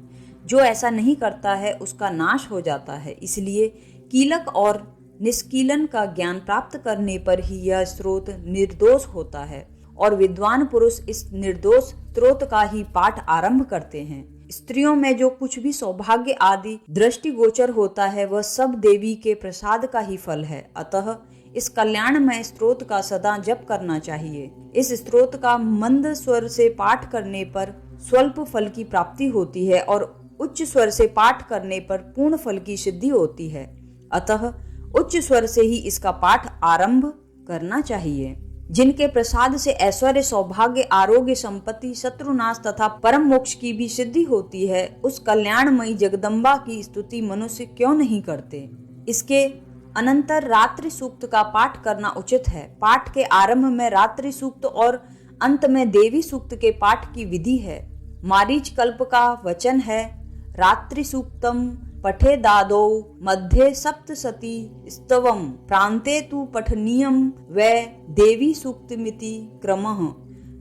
जो ऐसा नहीं करता है उसका नाश हो जाता है। इसलिए कीलक और निष्कीलन का ज्ञान प्राप्त करने पर ही यह स्रोत निर्दोष होता है और विद्वान पुरुष इस निर्दोष स्रोत का ही पाठ आरंभ करते हैं। स्त्रियों में जो कुछ भी सौभाग्य आदि दृष्टिगोचर होता है, वह सब देवी के प्रसाद का ही फल है। अतः इस कल्याणमय स्रोत का सदा जप करना चाहिए। इस स्रोत का मंद स्वर से पाठ करने पर स्वल्प फल की प्राप्ति होती है और उच्च स्वर से पाठ करने पर पूर्ण फल की सिद्धि होती है। अतः उच्च स्वर से ही इसका पाठ आरंभ करना चाहिए। जिनके प्रसाद से ऐश्वर्य, सौभाग्य, आरोग्य, संपत्ति, शत्रुनाश तथा परम मोक्ष की भी सिद्धि होती है, उस कल्याणमयी जगदम्बा की स्तुति मनुष्य क्यों नहीं करते। इसके अनंतर रात्रि सूक्त का पाठ करना उचित है। पाठ के आरंभ में रात्रि सूक्त और अंत में देवी सूक्त के पाठ की विधि है। मारीच कल्प का वचन है, रात्रि सूक्तम पठे दादो मध्ये सप्तसती स्तवम प्रांते तु पठनीयम व देवी सूक्तमिति क्रमः।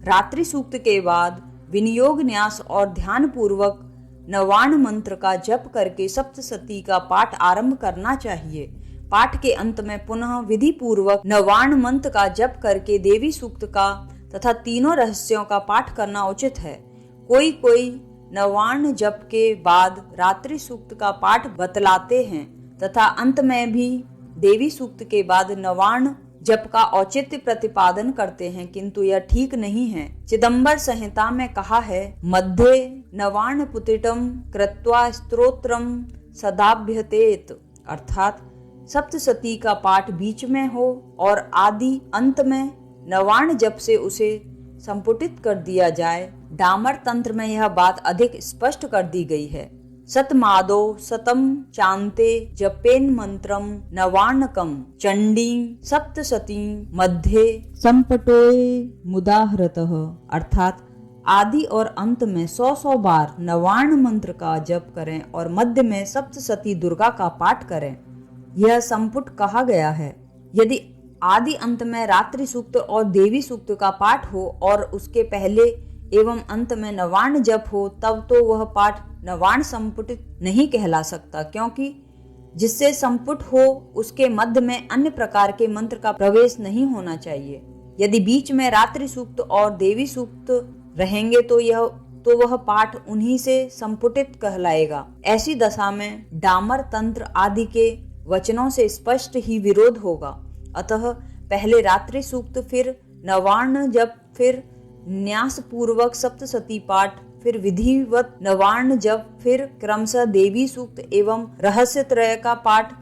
रात्रि सूक्त के बाद विनियोग न्यास और ध्यान पूर्वक नवाण मंत्र का जप करके सप्तसती का पाठ आरंभ करना चाहिए। पाठ के अंत में पुनः विधि पूर्वक नवाण मंत्र का जप करके देवी सूक्त का तथा तीनों रहस्यों का पाठ करना उचित है। कोई नवाण जप के बाद रात्रि सूक्त का पाठ बतलाते हैं तथा अंत में भी देवी सूक्त के बाद नवाण जप का औचित्य प्रतिपादन करते हैं, किंतु यह ठीक नहीं है। चिदंबर संहिता में कहा है, मध्ये नवाण पुतिटम कृत्वा स्तोत्रम सदाभ्यतेत, अर्थात सप्तसती का पाठ बीच में हो और आदि अंत में नवाण जप से उसे संपुटित कर दिया जाए। डामर तंत्र में यह बात अधिक स्पष्ट कर दी गई है। सतमादो सतम चांते जपेन मंत्रम नवाणकम चंडी सप्तसती मध्ये संपटोए मुदाहरतः, अर्थात आदि और अंत में 100 बार नवाण मंत्र का जप करें और मध्य में सप्तसती दुर्गा का पाठ करें। यह संपुट कहा गया है। यदि आदि अंत में रात्रि सूक्त और देवी सूक्त का पाठ हो और उसके पहले एवं अंत में नवाण जप हो, तब तो वह पाठ नवाण संपुटित नहीं कहला सकता, क्योंकि जिससे संपुट हो उसके मध्य में अन्य प्रकार के मंत्र का प्रवेश नहीं होना चाहिए। यदि बीच में रात्रि सूक्त और देवी सूक्त रहेंगे तो वह पाठ उन्हीं से संपुटित कहलाएगा। ऐसी दशा में डामर तंत्र आदि के वचनों से स्पष्ट ही विरोध होगा। अतः पहले रात्रि सूक्त, फिर नवाण जप, फिर न्यास पूर्वक सप्तसती पाठ, फिर विधिवत नवाण जप, फिर क्रमशः देवी सूक्त एवं रहस्य त्रय का पाठ,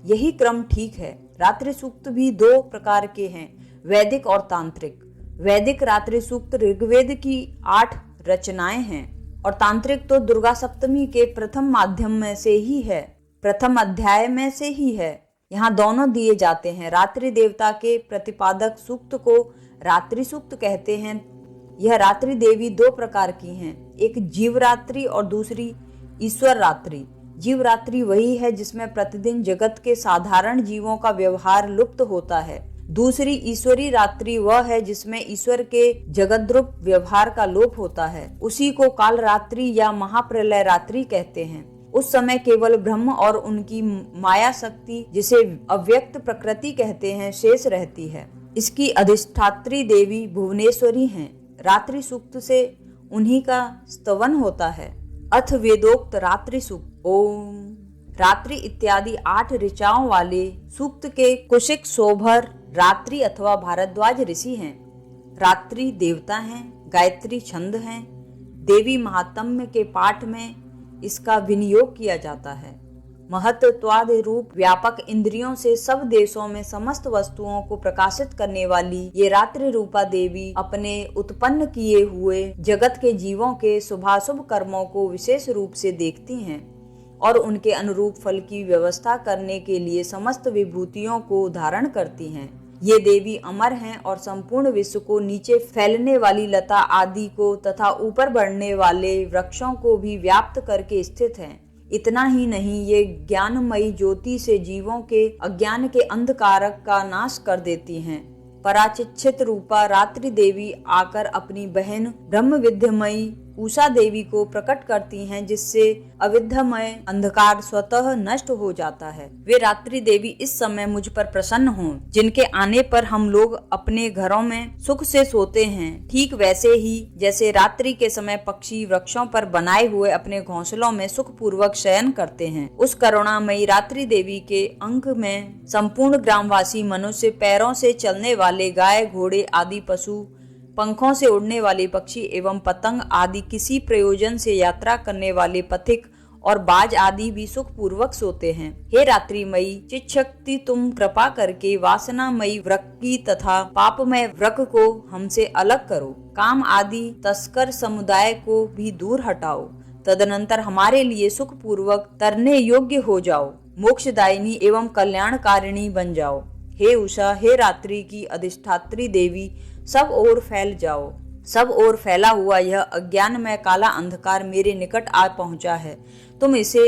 यही क्रम ठीक है। रात्रि सूक्त भी 2 प्रकार के हैं, वैदिक और तांत्रिक। वैदिक रात्रि सूक्त ऋग्वेद की 8 रचनाएं हैं और तांत्रिक तो दुर्गा सप्तमी के प्रथम माध्यम में से ही है, प्रथम अध्याय में से ही है। यहाँ दोनों दिए जाते हैं। रात्रि देवता के प्रतिपादक सूक्त को रात्रि सूक्त कहते हैं। यह रात्रि देवी 2 प्रकार की हैं, एक जीवरात्रि और दूसरी ईश्वर रात्रि। जीवरात्रि वही है जिसमें प्रतिदिन जगत के साधारण जीवों का व्यवहार लुप्त होता है। दूसरी ईश्वरी रात्रि वह है जिसमें ईश्वर के जगद्रूप व्यवहार का लोप होता है। उसी को काल रात्रि या महाप्रलय रात्रि कहते हैं। उस समय केवल ब्रह्म और उनकी माया शक्ति, जिसे अव्यक्त प्रकृति कहते हैं, शेष रहती है। इसकी अधिष्ठात्री देवी भुवनेश्वरी हैं। रात्रि सूक्त से उन्हीं का स्तवन होता है। अथ वेदोक्त रात्रि सूक्त। ओम। रात्रि इत्यादि 8 ऋचाओं वाले सूक्त के कुशिक शोभर रात्रि अथवा भारद्वाज ऋषि हैं। रात्रि देवता हैं, गायत्री छंद हैं। देवी महात्म्य के पाठ में इसका विनियोग किया जाता है। महत्त्वादि रूप व्यापक इंद्रियों से सब देशों में समस्त वस्तुओं को प्रकाशित करने वाली ये रात्रि रूपा देवी अपने उत्पन्न किए हुए जगत के जीवों के शुभाशुभ कर्मों को विशेष रूप से देखती हैं और उनके अनुरूप फल की व्यवस्था करने के लिए समस्त विभूतियों को धारण करती हैं। ये देवी अमर हैं और संपूर्ण विश्व को, नीचे फैलने वाली लता आदि को तथा ऊपर बढ़ने वाले वृक्षों को भी व्याप्त करके स्थित हैं। इतना ही नहीं, ये ज्ञानमयी ज्योति से जीवों के अज्ञान के अंधकारक का नाश कर देती हैं। पराचिच्छित रूपा रात्रि देवी आकर अपनी बहन ब्रह्म विद्यमयी उषा देवी को प्रकट करती हैं, जिससे अविद्यामय अंधकार स्वतः नष्ट हो जाता है। वे रात्रि देवी इस समय मुझ पर प्रसन्न हों, जिनके आने पर हम लोग अपने घरों में सुख से सोते हैं। ठीक वैसे ही जैसे रात्रि के समय पक्षी वृक्षों पर बनाए हुए अपने घोंसलों में सुख पूर्वक शयन करते हैं, उस करुणामयी रात्रि देवी के अंक में संपूर्ण ग्रामवासी मनुष्य, पैरों से चलने वाले गाय घोड़े आदि पशु, पंखों से उड़ने वाले पक्षी एवं पतंग आदि किसी प्रयोजन से यात्रा करने वाले पथिक और बाज आदि भी सुख पूर्वक सोते हैं। हे रात्रिमयी चित्शक्ति, तुम कृपा करके वासनामयी वृक्की तथा पापमय वृक को हमसे अलग करो। काम आदि तस्कर समुदाय को भी दूर हटाओ। तदनंतर हमारे लिए सुख पूर्वक तरने योग्य हो जाओ। मोक्षदायिनी एवं कल्याणकारिणी बन जाओ। हे उषा, हे रात्रि की अधिष्ठात्री देवी, सब ओर फैल जाओ। सब ओर फैला हुआ यह अज्ञान में काला अंधकार मेरे निकट आ पहुंचा है। तुम इसे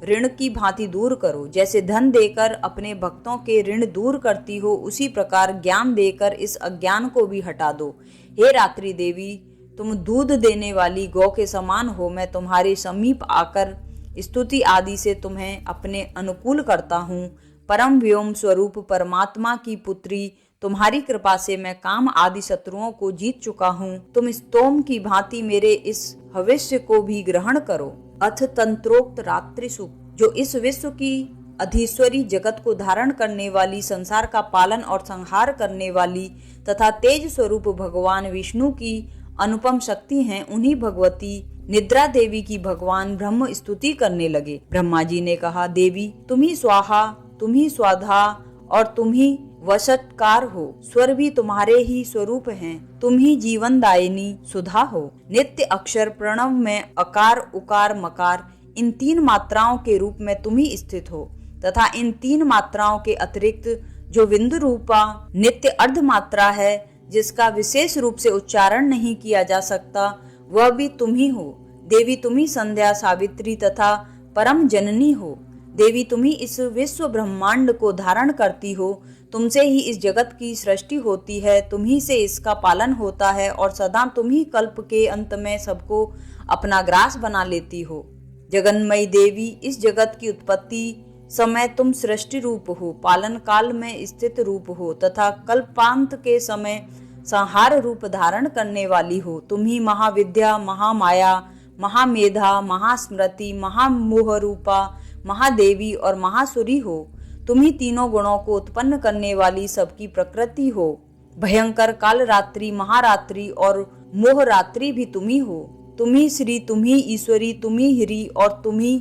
ऋण की भांति दूर करो। जैसे धन देकर अपने भक्तों के ऋण दूर करती हो, उसी प्रकार ज्ञान देकर इस अज्ञान को भी हटा दो। हे रात्रि देवी, तुम दूध देने वाली गौ के समान हो। मैं तुम्हारे समीप आकर स्तुति आदि से तुम्हें अपने अनुकूल करता हूँ। परम व्योम स्वरूप परमात्मा की पुत्री, तुम्हारी कृपा से मैं काम आदि शत्रुओं को जीत चुका हूँ। तुम स्तोम की भांति मेरे इस भविष्य को भी ग्रहण करो। अथ तंत्रोक्त रात्रि सुख, जो इस विश्व की अधीश्वरी, जगत को धारण करने वाली, संसार का पालन और संहार करने वाली तथा तेज स्वरूप भगवान विष्णु की अनुपम शक्ति हैं, उन्हीं भगवती निद्रा देवी की भगवान ब्रह्म स्तुति करने लगे। ब्रह्मा जी ने कहा, देवी तुम ही स्वाहा, तुम ही स्वाधा और तुम ही वशत्कार हो। स्वर भी तुम्हारे ही स्वरूप हैं। तुम ही जीवन दायिनी सुधा हो। नित्य अक्षर प्रणव में अकार उकार मकार, इन 3 मात्राओं के रूप में तुम ही स्थित हो तथा इन 3 मात्राओं के अतिरिक्त जो बिंदु रूपा नित्य अर्ध मात्रा है, जिसका विशेष रूप से उच्चारण नहीं किया जा सकता, वह भी तुम ही हो। देवी तुम ही संध्या, सावित्री तथा परम जननी हो। देवी तुम ही इस विश्व ब्रह्मांड को धारण करती हो। तुमसे ही इस जगत की सृष्टि होती है, तुम ही से इसका पालन होता है और सदा तुम ही कल्प के अंत में सबको अपना ग्रास बना लेती हो। जगन्मयी देवी, इस जगत की उत्पत्ति समय तुम सृष्टि रूप हो, पालन काल में स्थित रूप हो तथा कल्पांत के समय संहार रूप धारण करने वाली हो। तुम ही महाविद्या, महामाया, महामेधा, महास्मृति, महामोह रूपा, महादेवी और महासुरी हो। तुम ही तीनों गुणों को उत्पन्न करने वाली सबकी प्रकृति हो। भयंकर काल रात्रि, महारात्रि और मोह रात्रि भी तुम ही हो। तुम ही श्री, तुम ही ईश्वरी, तुम ही हिरी और तुम ही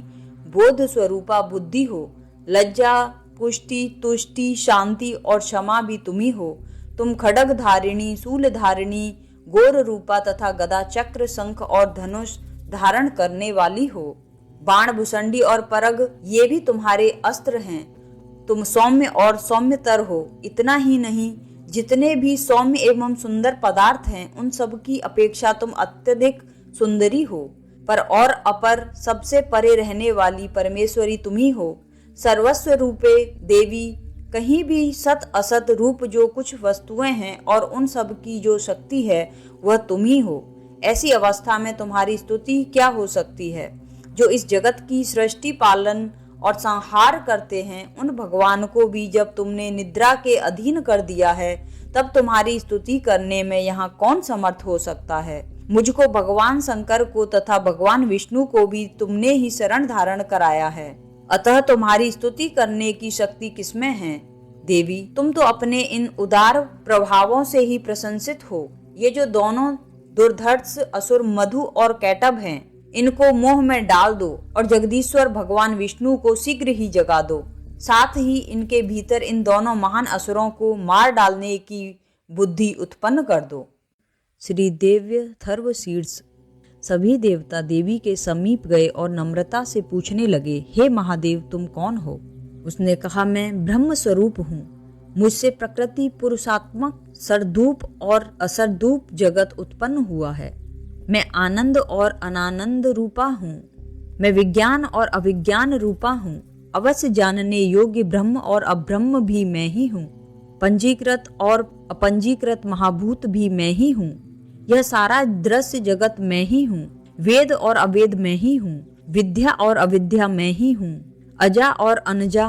बोध स्वरूपा बुद्धि हो। लज्जा, पुष्टि, तुष्टि, शांति और क्षमा भी तुम ही हो। तुम खड्ग धारिणी, शूल धारिणी, गोर रूपा तथा गदा, चक्र, शंख और धनुष धारण करने वाली हो। बाण, भुसंडी और परग ये भी तुम्हारे अस्त्र हैं। तुम सौम्य और सौम्यतर हो। इतना ही नहीं, जितने भी सौम्य एवं सुंदर पदार्थ हैं, उन सब की अपेक्षा तुम अत्यधिक सुंदरी हो। पर और अपर सबसे परे रहने वाली परमेश्वरी तुम ही हो। सर्वस्व रूपे देवी, कहीं भी सत असत रूप जो कुछ वस्तुएं हैं और उन सब की जो शक्ति है वह तुम ही हो। ऐसी अवस्था में तुम्हारी स्तुति क्या हो सकती है? जो इस जगत की सृष्टि पालन और संहार करते हैं, उन भगवान को भी जब तुमने निद्रा के अधीन कर दिया है, तब तुम्हारी स्तुति करने में यहाँ कौन समर्थ हो सकता है? मुझको भगवान शंकर को तथा भगवान विष्णु को भी तुमने ही शरण धारण कराया है, अतः तुम्हारी स्तुति करने की शक्ति किसमें है? देवी, तुम तो अपने इन उदार प्रभावों से ही प्रशंसित हो। ये जो दोनों दुर्धर्ष असुर मधु और कैटभ हैं, इनको मोह में डाल दो और जगदीश्वर भगवान विष्णु को शीघ्र ही जगा दो। साथ ही इनके भीतर इन दोनों महान असुरों को मार डालने की बुद्धि उत्पन्न कर दो। श्री देव्य थर्व शीर्ष। सभी देवता देवी के समीप गए और नम्रता से पूछने लगे, हे महादेव, तुम कौन हो? उसने कहा, मैं ब्रह्म स्वरूप हूँ। मुझसे प्रकृति पुरुषात्मक सरदूप और असरदूप जगत उत्पन्न हुआ है। मैं आनंद और अनानंद रूपा हूँ। मैं विज्ञान और अविज्ञान रूपा हूँ। अवश्य जानने योग्य ब्रह्म और अब्रह्म भी मैं ही हूँ। पंजीकृत और अपंजीकृत महाभूत भी मैं ही हूँ। यह सारा दृश्य जगत मैं ही हूँ। वेद और अवेद मैं ही हूँ। विद्या और अविद्या मैं ही हूँ। अजा और अनजा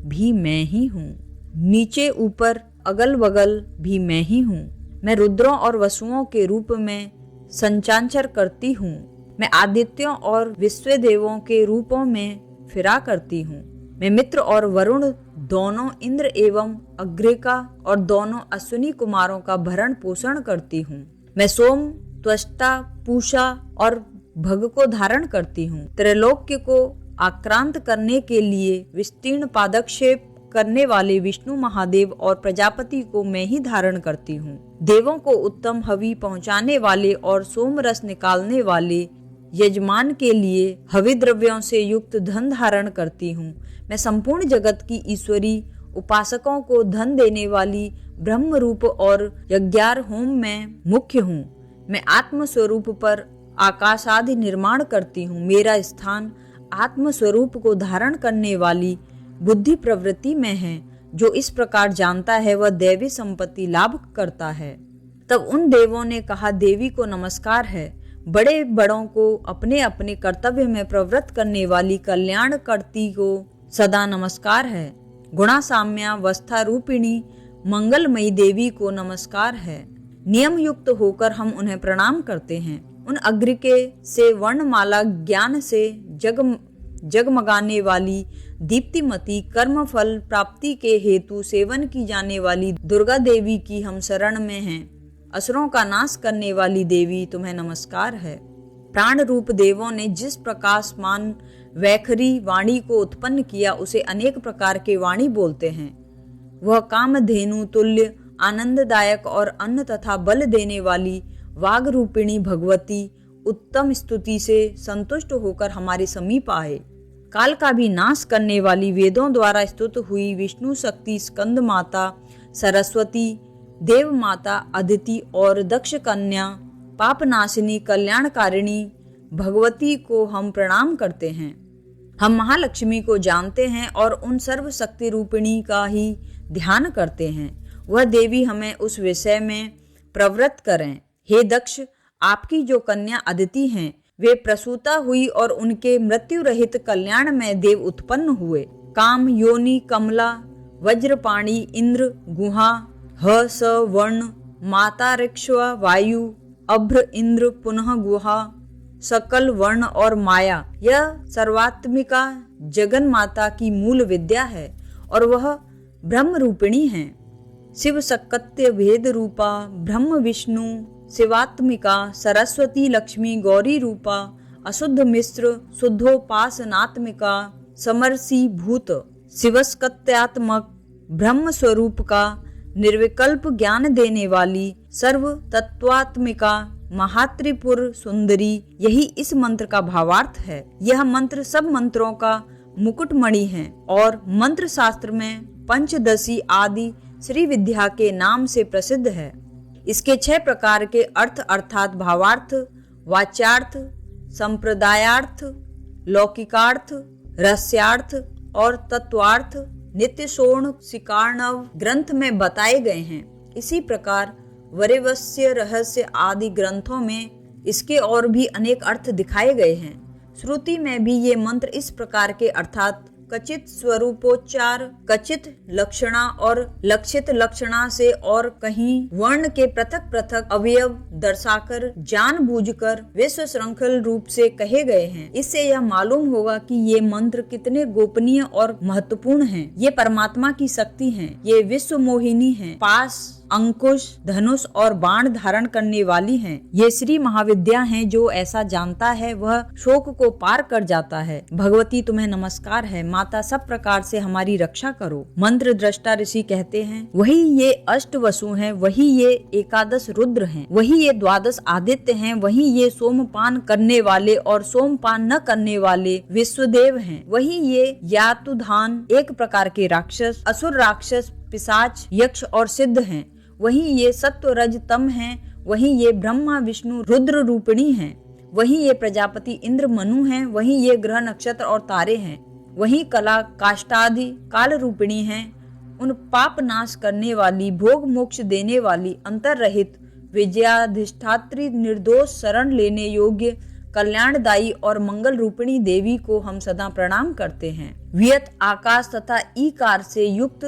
भी मैं ही हूँ। नीचे ऊपर अगल बगल भी मैं ही हूँ। मैं रुद्रों और वसुओं के रूप में संचांचर करती हूँ। मैं आदित्यों और विश्व देवों के रूपों में फिरा करती हूँ। मैं मित्र और वरुण दोनों, इंद्र एवं अग्रिका और दोनों अश्विनी कुमारों का भरण पोषण करती हूँ। मैं सोम, त्वष्टा, पूषा और भग को धारण करती हूँ। त्रैलोक्य को आक्रांत करने के लिए विस्तीर्ण पादक्षेप करने वाले विष्णु महादेव और प्रजापति को मैं ही धारण करती हूँ। देवों को उत्तम हवि पहुँचाने वाले और सोम रस निकालने वाले यजमान के लिए हवि द्रव्यों से युक्त धन धारण करती हूँ। मैं संपूर्ण जगत की ईश्वरी उपासकों को धन देने वाली ब्रह्म रूप और यज्ञार होम में मुख्य हूँ। मैं आत्म स्वरूप पर आकाशादि निर्माण करती हूँ। मेरा स्थान आत्म स्वरूप को धारण करने वाली बुद्धि प्रवृत्ति में है। जो इस प्रकार जानता है वह दैवी संपत्ति लाभ करता है। तब उन देवों ने कहा, देवी को नमस्कार है। बड़े बड़ों को अपने अपने कर्तव्य में प्रवृत्त करने वाली कल्याण करती को सदा नमस्कार है। गुणा साम्यावस्था रूपिणी मंगलमयी देवी को नमस्कार है। नियम युक्त होकर हम उन्हें प्रणाम करते हैं। उन अग्रिके से वर्णमाला ज्ञान से जगमगाने वाली दीप्तिमती कर्म फल प्राप्ति के हेतु सेवन की जाने वाली दुर्गा देवी की हम शरण में हैं। असुरों का नाश करने वाली देवी तुम्हें नमस्कार है। प्राण रूप देवों ने जिस प्रकाशमान वैखरी वाणी को उत्पन्न किया उसे अनेक प्रकार के वाणी बोलते हैं। वह कामधेनु तुल्य आनंददायक और अन्न तथा बल देने वाली वाग रूपिणी भगवती उत्तम स्तुति से संतुष्ट होकर हमारे समीप आए। काल का भी नाश करने वाली वेदों द्वारा स्तुत हुई विष्णु शक्ति स्कंद माता सरस्वती, देव माता अदिति और दक्ष कन्या पापनाशिनी कल्याणकारिणी भगवती को हम प्रणाम करते हैं। हम महालक्ष्मी को जानते हैं और उन सर्व शक्ति रूपिणी का ही ध्यान करते हैं। वह देवी हमें उस विषय में प्रवृत्त करें। हे दक्ष, आपकी जो कन्या अदिति हैं, वे प्रसूता हुई और उनके मृत्यु रहित कल्याण में देव उत्पन्न हुए। काम, योनि, कमला, वज्रपाणी, इंद्र, गुहा, ह स वर्ण, माता ऋक्ष्वा, वायु, अभ्र, इंद्र, पुनः गुहा, सकल वर्ण और माया, यह सर्वात्मिका जगन माता की मूल विद्या है और वह ब्रह्म रूपिणी है। शिव सकत्य भेद रूपा ब्रह्म विष्णु शिवात्मिका सरस्वती लक्ष्मी गौरी रूपा अशुद्ध मिश्र शुद्धोपासनात्मिका समरसी भूत शिवस्कत्यात्मक ब्रह्म स्वरूप का निर्विकल्प ज्ञान देने वाली सर्व तत्वात्मिका महात्रिपुर सुंदरी, यही इस मंत्र का भावार्थ है। यह मंत्र सब मंत्रों का मुकुटमणि है और मंत्र शास्त्र में पंचदशी आदि श्री विद्या के नाम से प्रसिद्ध है। इसके 6 प्रकार के अर्थ अर्थात भावार्थ, वाच्यार्थ, संप्रदायार्थ, लौकिकार्थ, रहस्यार्थ और तत्वार्थ नित्य शोण सिकार्णव ग्रंथ में बताए गए हैं। इसी प्रकार वरेवस्य रहस्य आदि ग्रंथों में इसके और भी अनेक अर्थ दिखाए गए हैं। श्रुति में भी ये मंत्र इस प्रकार के अर्थात कचित स्वरूपोच्चार, कचित लक्षणा और लक्षित लक्षणा से और कहीं वर्ण के पृथक पृथक अवयव दर्शाकर जानबूझकर विश्व श्रृंखल रूप से कहे गए हैं। इससे यह मालूम होगा कि ये मंत्र कितने गोपनीय और महत्वपूर्ण हैं। ये परमात्मा की शक्ति हैं। ये विश्व मोहिनी हैं। पास, अंकुश, धनुष और बाण धारण करने वाली हैं। ये श्री महाविद्या हैं। जो ऐसा जानता है वह शोक को पार कर जाता है। भगवती तुम्हें नमस्कार है। माता सब प्रकार से हमारी रक्षा करो। मंत्र दृष्टा ऋषि कहते हैं वही ये अष्ट वसु हैं, वही ये एकादश रुद्र हैं, वही ये द्वादश आदित्य हैं, वही ये सोमपान करने वाले और सोमपान न करने वाले विश्वदेव हैं, वही ये यातुधान एक प्रकार के राक्षस, असुर राक्षस, पिशाच, यक्ष और सिद्ध हैं, वही ये सत्व रज तम हैं, वही ये ब्रह्मा विष्णु रुद्र रूपिणी हैं, वही ये प्रजापति इंद्र मनु हैं, वही ये ग्रह नक्षत्र और तारे हैं, वही कला काष्ठादि काल रूपिणी हैं। उन पाप नाश करने वाली, भोग मोक्ष देने वाली, अंतर रहित, विजयाधिष्ठात्री, निर्दोष, शरण लेने योग्य, कल्याणदायी और मंगल रूपिणी देवी को हम सदा प्रणाम करते हैं। वियत आकाश तथा ईकार से युक्त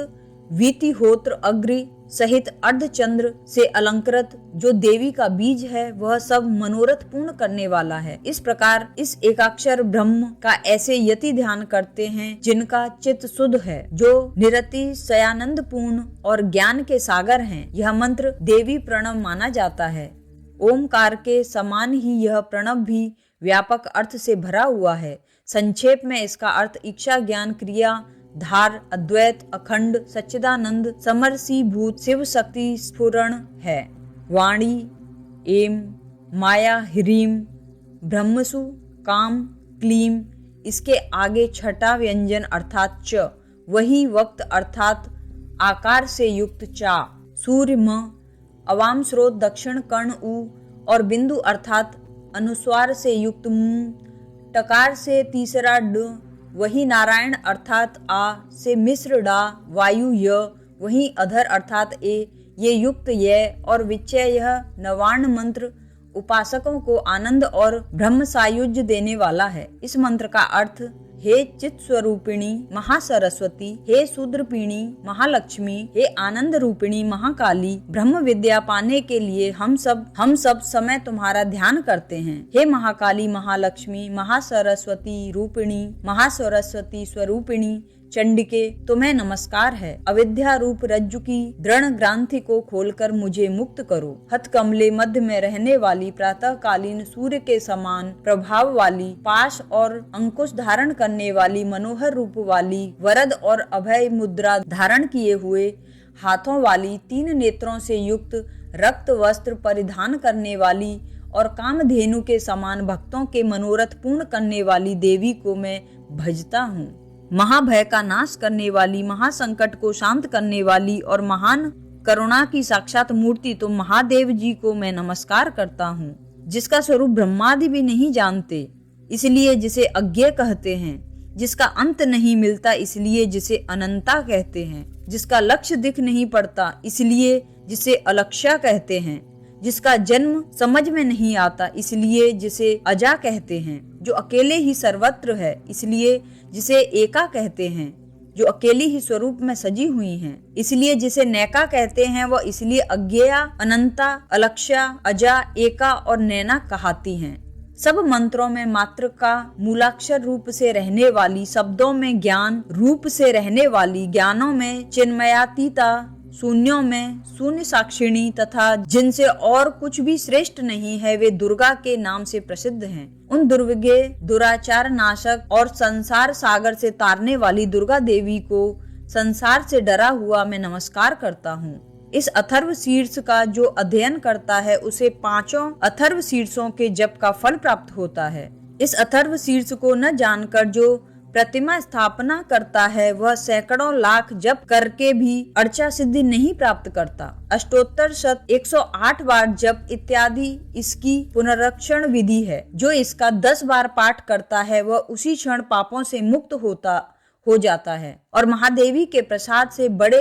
वीतिहोत्र अग्नि सहित अर्धचंद्र से अलंकृत जो देवी का बीज है वह सब मनोरथ पूर्ण करने वाला है। इस प्रकार इस एकाक्षर ब्रह्म का ऐसे यति ध्यान करते हैं जिनका चित्त शुद्ध है, जो निरति सयानंद पूर्ण और ज्ञान के सागर हैं। यह मंत्र देवी प्रणव माना जाता है। ओमकार के समान ही यह प्रणव भी व्यापक अर्थ से भरा हुआ है। संक्षेप में इसका अर्थ इच्छा, ज्ञान, क्रिया, धार, अद्वैत, अखंड, सच्चिदानंद, समरसीभूत शिव शक्ति स्फुरण है। वाणी, एम, माया, ह्रीम, ब्रह्मसु, काम, क्लीम, इसके आगे छठा व्यंजन अर्थात च, वही वक्त अर्थात आकार से युक्त चा, सूर्य म, अवाम स्रोत दक्षिण कर्ण उ और बिंदु अर्थात अनुस्वार से युक्त मु, टकार से तीसरा ड, वही नारायण अर्थात आ से मिश्र डा, वायु य, वही अधर अर्थात ए, ये युक्त ये और विचय यह नवार्ण मंत्र उपासकों को आनंद और ब्रह्म सायुज्य देने वाला है। इस मंत्र का अर्थ हे चित स्वरूपिणी महासरस्वती, हे शूद्रपीणी महालक्ष्मी, हे आनंद रूपिणी महाकाली, ब्रह्म विद्या पाने के लिए हम सब समय तुम्हारा ध्यान करते हैं। हे महाकाली, महालक्ष्मी, महासरस्वती रूपिणी, महासरस्वती स्वरूपिणी चंडिके, तुम्हें नमस्कार है। अविद्या रूप रज्जु की दृढ़ ग्रांथि को खोलकर मुझे मुक्त करो। हथकमले मध्य में रहने वाली, प्रातःकालीन सूर्य के समान प्रभाव वाली, पाश और अंकुश धारण करने वाली, मनोहर रूप वाली, वरद और अभय मुद्रा धारण किए हुए हाथों वाली, 3 नेत्रों से युक्त, रक्त वस्त्र परिधान करने वाली और कामधेनु के समान भक्तों के मनोरथ पूर्ण करने वाली देवी को मैं भजता हूँ। महाभय का नाश करने वाली, महासंकट को शांत करने वाली और महान करुणा की साक्षात मूर्ति तो महादेव जी को मैं नमस्कार करता हूँ, जिसका स्वरूप ब्रह्मादि भी नहीं जानते, इसलिए जिसे अज्ञेय कहते हैं, जिसका अंत नहीं मिलता, इसलिए जिसे अनंता कहते हैं, जिसका लक्ष्य दिख नहीं पड़ता, इसलिए जिसे अलक्ष्या कहते हैं, जिसका जन्म समझ में नहीं आता, इसलिए जिसे अजा कहते हैं, जो अकेले ही सर्वत्र है, इसलिए जिसे एका कहते हैं, जो अकेली ही स्वरूप में सजी हुई हैं, इसलिए जिसे नैका कहते हैं, वह इसलिए अज्ञेया, अनंता, अलक्ष्या, अजा, एका और नैना कहाती हैं। सब मंत्रों में मात्र का मूलाक्षर रूप से रहने वाली, शब्दों में ज्ञान रूप से रहने वाली, ज्ञानों में चिन्मयातीता, शून्यों में शून्य साक्षिणी तथा जिनसे और कुछ भी श्रेष्ठ नहीं है, वे दुर्गा के नाम से प्रसिद्ध हैं। उन दुर्गे, दुराचार नाशक और संसार सागर से तारने वाली दुर्गा देवी को संसार से डरा हुआ मैं नमस्कार करता हूँ। इस अथर्व शीर्ष का जो अध्ययन करता है उसे 5 अथर्व शीर्षों के जप का फल प्राप्त होता है। इस अथर्व शीर्ष को न जानकर जो प्रतिमा स्थापना करता है वह सैकड़ों लाख जप करके भी अर्चा सिद्धि नहीं प्राप्त करता। अष्टोत्तर शत 108 बार जप इत्यादि इसकी पुनरक्षण विधि है। जो इसका 10 बार पाठ करता है वह उसी क्षण पापों से मुक्त हो जाता है और महादेवी के प्रसाद से बड़े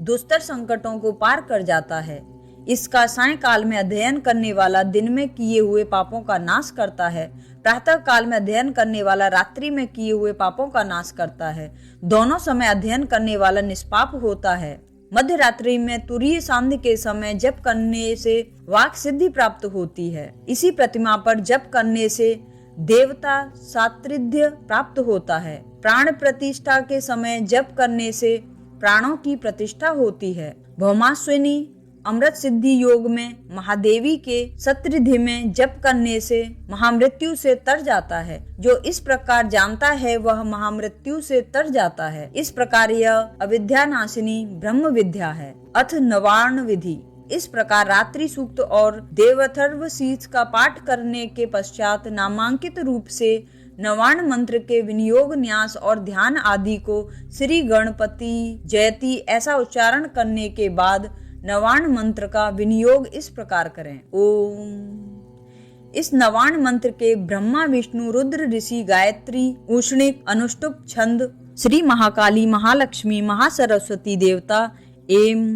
दुस्तर संकटों को पार कर जाता है। इसका सायंकाल में अध्ययन करने वाला दिन में किए हुए पापों का नाश करता है, प्रातः काल में अध्ययन करने वाला रात्रि में किए हुए पापों का नाश करता है। दोनों समय अध्ययन करने वाला निष्पाप होता है। मध्य रात्रि में तुरीय सांध्य के समय जप करने से वाक सिद्धि प्राप्त होती है। इसी प्रतिमा पर जप करने से देवता सात्रिध्य प्राप्त होता है। प्राण प्रतिष्ठा के समय जप करने से प्राणों की प्रतिष्ठा होती है। भौमाश्विनी अमृत सिद्धि योग में महादेवी के सत्रिधि में जप करने से महामृत्यु से तर जाता है। जो इस प्रकार जानता है वह महामृत्यु से तर जाता है। इस प्रकार यह अविद्या नाशिनी ब्रह्म विद्या है। अथ नवार्ण विधि। इस प्रकार रात्रि सूक्त और देवथर्व शीर्ष का पाठ करने के पश्चात नामांकित रूप से नवार्ण मंत्र के विनियोग, न्यास और ध्यान आदि को श्री गणपति जयति ऐसा उच्चारण करने के बाद नवार्ण मंत्र का विनियोग इस प्रकार करें। ओम। इस नवार्ण मंत्र के ब्रह्मा विष्णु रुद्र ऋषि गायत्री उष्णिक अनुष्टुप छंद श्री महाकाली महालक्ष्मी महासरस्वती देवता एम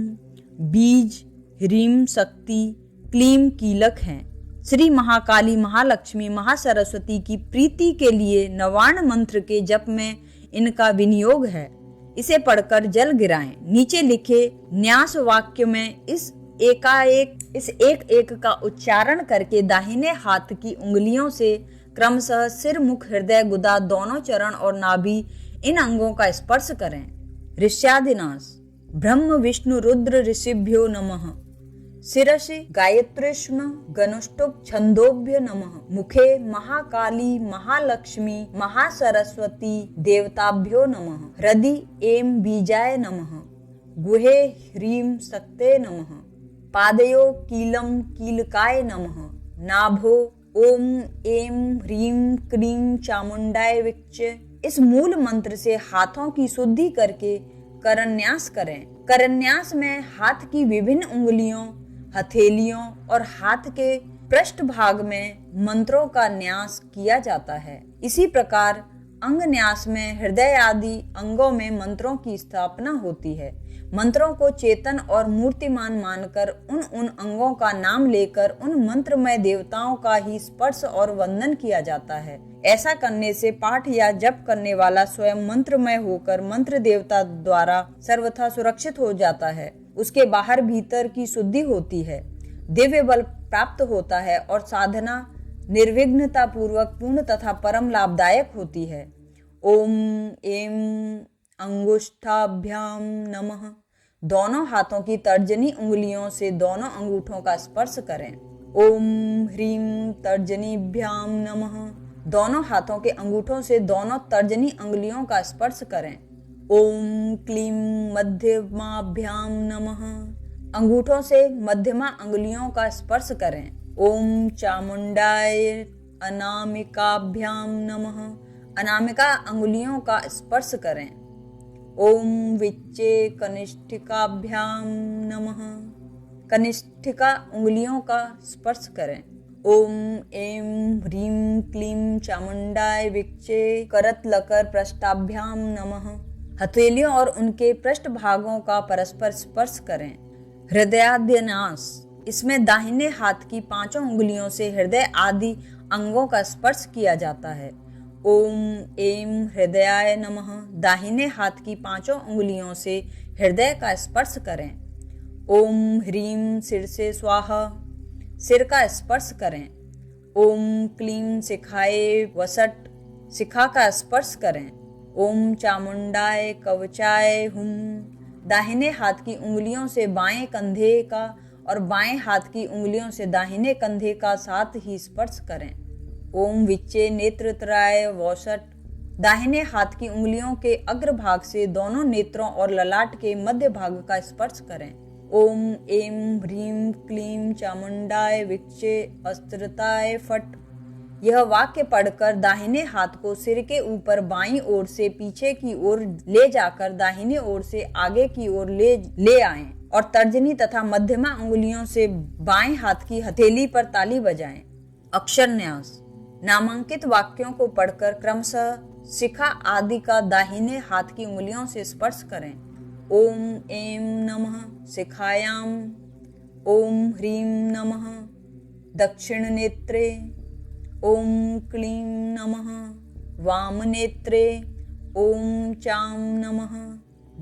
बीज ह्रीम शक्ति क्लीम कीलक हैं। श्री महाकाली महालक्ष्मी महासरस्वती की प्रीति के लिए नवार्ण मंत्र के जप में इनका विनियोग है। इसे पढ़कर जल गिराएं। नीचे लिखे न्यास वाक्य में इस एक एक का उच्चारण करके दाहिने हाथ की उंगलियों से क्रमशः सिर, मुख, हृदय, गुदा, दोनों चरण और नाभि इन अंगों का स्पर्श करें। ऋष्यादिनाश। ब्रह्म विष्णु रुद्र ऋषिभ्यो नमः। शिरसि गायत्रीष्म गनुष्टुप छंदोभ्य नमः। मुखे महाकाली महालक्ष्मी महासरस्वती देवताभ्यो नमः। हृदि एम बीजाय नमः। गुहे ह्रीम शक्ते नमः। पादयो कीलम कीलकाय नमः। नाभो ओम एम ह्रीम क्रीम चामुंडाय विच्चे। इस मूल मंत्र से हाथों की शुद्धि करके करन्यास करें। करन्यास में हाथ की विभिन्न उंगलियों, हथेलियों और हाथ के पृष्ठ भाग में मंत्रों का न्यास किया जाता है। इसी प्रकार अंग न्यास में हृदय आदि अंगों में मंत्रों की स्थापना होती है। मंत्रों को चेतन और मूर्तिमान मानकर उन अंगों का नाम लेकर उन मंत्रमय देवताओं का ही स्पर्श और वंदन किया जाता है। ऐसा करने से पाठ या जप करने वाला स्वयं मंत्रमय होकर मंत्र देवता द्वारा सर्वथा सुरक्षित हो जाता है। उसके बाहर भीतर की शुद्धि होती है, दिव्य बल प्राप्त होता है और साधना निर्विघ्नता पूर्वक पूर्ण तथा परम लाभदायक होती है। ओम एम अंगुष्ठाभ्याम नमः। दोनों हाथों की तर्जनी उंगलियों से दोनों अंगूठों का स्पर्श करें। ओम ह्रीम तर्जनीभ्याम नमः। दोनों हाथों के अंगूठों से दोनों तर्जनी अंगुलियों का स्पर्श करें। ओम क्लीम मध्यमाभ्याम नमः। अंगूठों से मध्यमा अंगुलियों का स्पर्श करें। ओम चामुंडाय अनामिकाभ्याम नमः। अनामिका अंगुलियों का स्पर्श करें। ओम विच्चे कनिष्ठिकाभ्याम नमः। कनिष्ठिका उंगलियों का स्पर्श करें। ओम एम ह्रीम क्लीम चामुंडाय विच्चे करतलकर पृष्ठाभ्याम नमः। हथेलियों और उनके पृष्ठ भागों का परस्पर स्पर्श करें। हृदयाद्यनाश। इसमें दाहिने हाथ की पांचों उंगलियों से हृदय आदि अंगों का स्पर्श किया जाता है। ओम एम हृदयाय नमः। दाहिने हाथ की पांचों उंगलियों से हृदय का स्पर्श करें। ओम ह्रीम सिर से स्वाहा। सिर का स्पर्श करें। ओम क्लीम शिखाए वसट। शिखा का स्पर्श करें। ओम चामुंडाय कवचाय हुम। दाहिने हाथ की उंगलियों से बाएं कंधे का और बाएं हाथ की उंगलियों से दाहिने कंधे का साथ ही स्पर्श करें। ओम विच्चे नेत्रत्राय वौसट। दाहिने हाथ की उंगलियों के अग्रभाग से दोनों नेत्रों और ललाट के मध्य भाग का स्पर्श करें। ओम एम ह्रीम क्लीम चामुंडाय विच्चे अस्त्रताय फट। यह वाक्य पढ़कर दाहिने हाथ को सिर के ऊपर बाईं ओर से पीछे की ओर ले जाकर दाहिने ओर से आगे की ओर ले आएं और तर्जनी तथा मध्यमा उंगलियों से बाएं हाथ की हथेली पर ताली बजाएं। अक्षर न्यास। नामांकित वाक्यों को पढ़कर क्रमशः शिखा आदि का दाहिने हाथ की उंगलियों से स्पर्श करें। ओम ऐं नमः शिखायाम। ओम ह्रीं नमः दक्षिण नेत्रे। ओम क्लीं नमः वाम नेत्रे। ओम चां नमः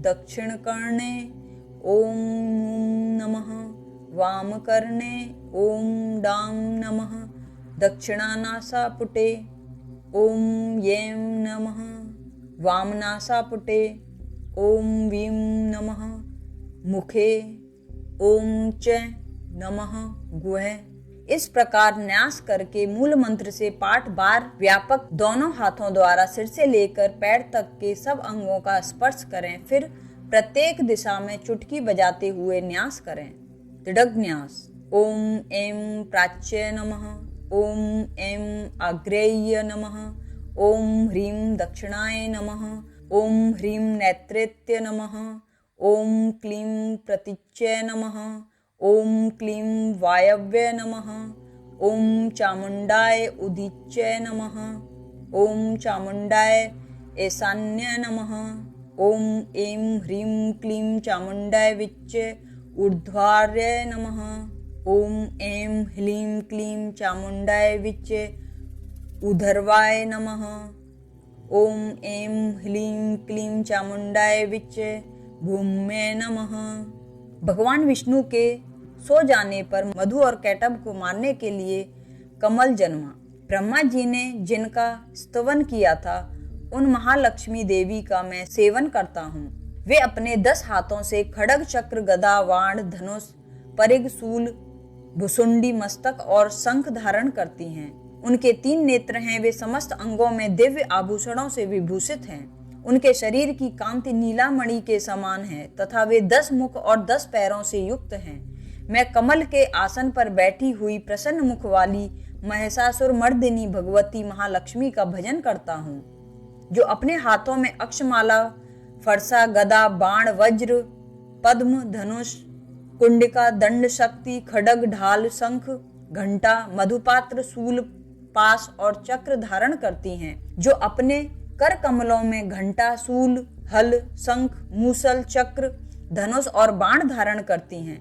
दक्षिण कर्णे। ओम मूं नमः वाम कर्णे। ओम डां नमः दक्षिणानासापुटे। ओम यें नमः वामनासापुटे। ओम वीं नमः मुखे। ओम च नमः गुहे। इस प्रकार न्यास करके मूल मंत्र से पाठ बार व्यापक दोनों हाथों द्वारा सिर से लेकर पैर तक के सब अंगों का स्पर्श करें। फिर प्रत्येक दिशा में चुटकी बजाते हुए न्यास करें। तिड़ग्न्यास। ओम ऐं प्राच्य नमः। ओम ऐं आग्नेय नमः। ओम ह्रीं दक्षिणाय नमः। ओम ह्रीं नैत्रेत्य नमः। ओम क्लीं प्रतीच्य नमः। ओम क्लीं वायव्य नमः। ओम चामुंडाय उदीच्य नमः। ओम चामुंडाय ईशान्य नमः। ओम ऐं ह्रीं क्लीं चामुंडाय विच्च ऊर्ध्वार्य नमः। ओम ऐं ह्लीं क्लीं चामुंडाय विच्च ऊर्ध्वाय नमः। ओम ऐं ह्लीं क्लीं चामुंडाय विच्च भूम्ये नमः। भगवान विष्णु के सो जाने पर मधु और कैटभ को मारने के लिए कमल जन्मा। ब्रह्मा जी ने जिनका स्तवन किया था उन महालक्ष्मी देवी का मैं सेवन करता हूँ। वे अपने 10 हाथों से खड्ग चक्र गदा बाण धनुष परिग शूल भुसुंडी मस्तक और शंख धारण करती हैं। उनके 3 नेत्र हैं। वे समस्त अंगों में दिव्य आभूषणों से विभूषित हैं। उनके शरीर की कांति नीलामणि के समान है तथा वे 10 मुख और 10 पैरों से युक्त हैं। मैं कमल के आसन पर बैठी हुई प्रसन्न मुख वाली महिषासुर मर्दिनी भगवती महालक्ष्मी का भजन करता हूँ, जो अपने हाथों में अक्षमाला फरसा गदा बाण वज्र पद्म धनुष कुंडिका दंड शक्ति खड्ग ढाल शंख घंटा मधुपात्र शूल पास और चक्र धारण करती हैं, जो अपने कर कमलों में घंटा शूल हल शंख मूसल चक्र धनुष और बाण धारण करती हैं।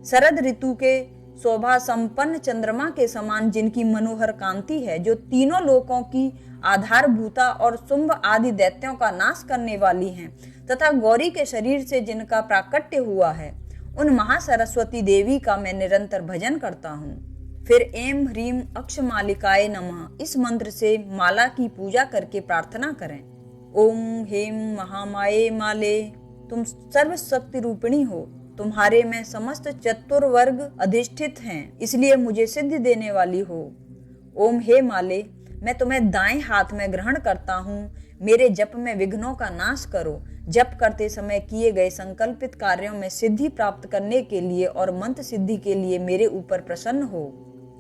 शरद ऋतु के शोभा संपन्न चंद्रमा के समान जिनकी मनोहर कांति है, जो तीनों लोकों की आधारभूता और शुंभ आदि दैत्यों का नाश करने वाली हैं, तथा गौरी के शरीर से जिनका प्राकट्य हुआ है, उन महासरस्वती देवी का मैं निरंतर भजन करता हूँ। फिर ऐं ह्रीं अक्षमालिकाय नमः इस मंत्र से माला की पूजा करके प्रार्थना करें। ओम हेम महामाये माले, तुम सर्वशक्ति रूपिणी हो। तुम्हारे में समस्त चतुर्वर्ग अधिष्ठित हैं, इसलिए मुझे सिद्धि देने वाली हो। ओम हे माले, मैं तुम्हें दाएं हाथ में ग्रहण करता हूँ। मेरे जप में विघ्नों का नाश करो। जप करते समय किए गए संकल्पित कार्यों में सिद्धि प्राप्त करने के लिए और मंत्र सिद्धि के लिए मेरे ऊपर प्रसन्न हो।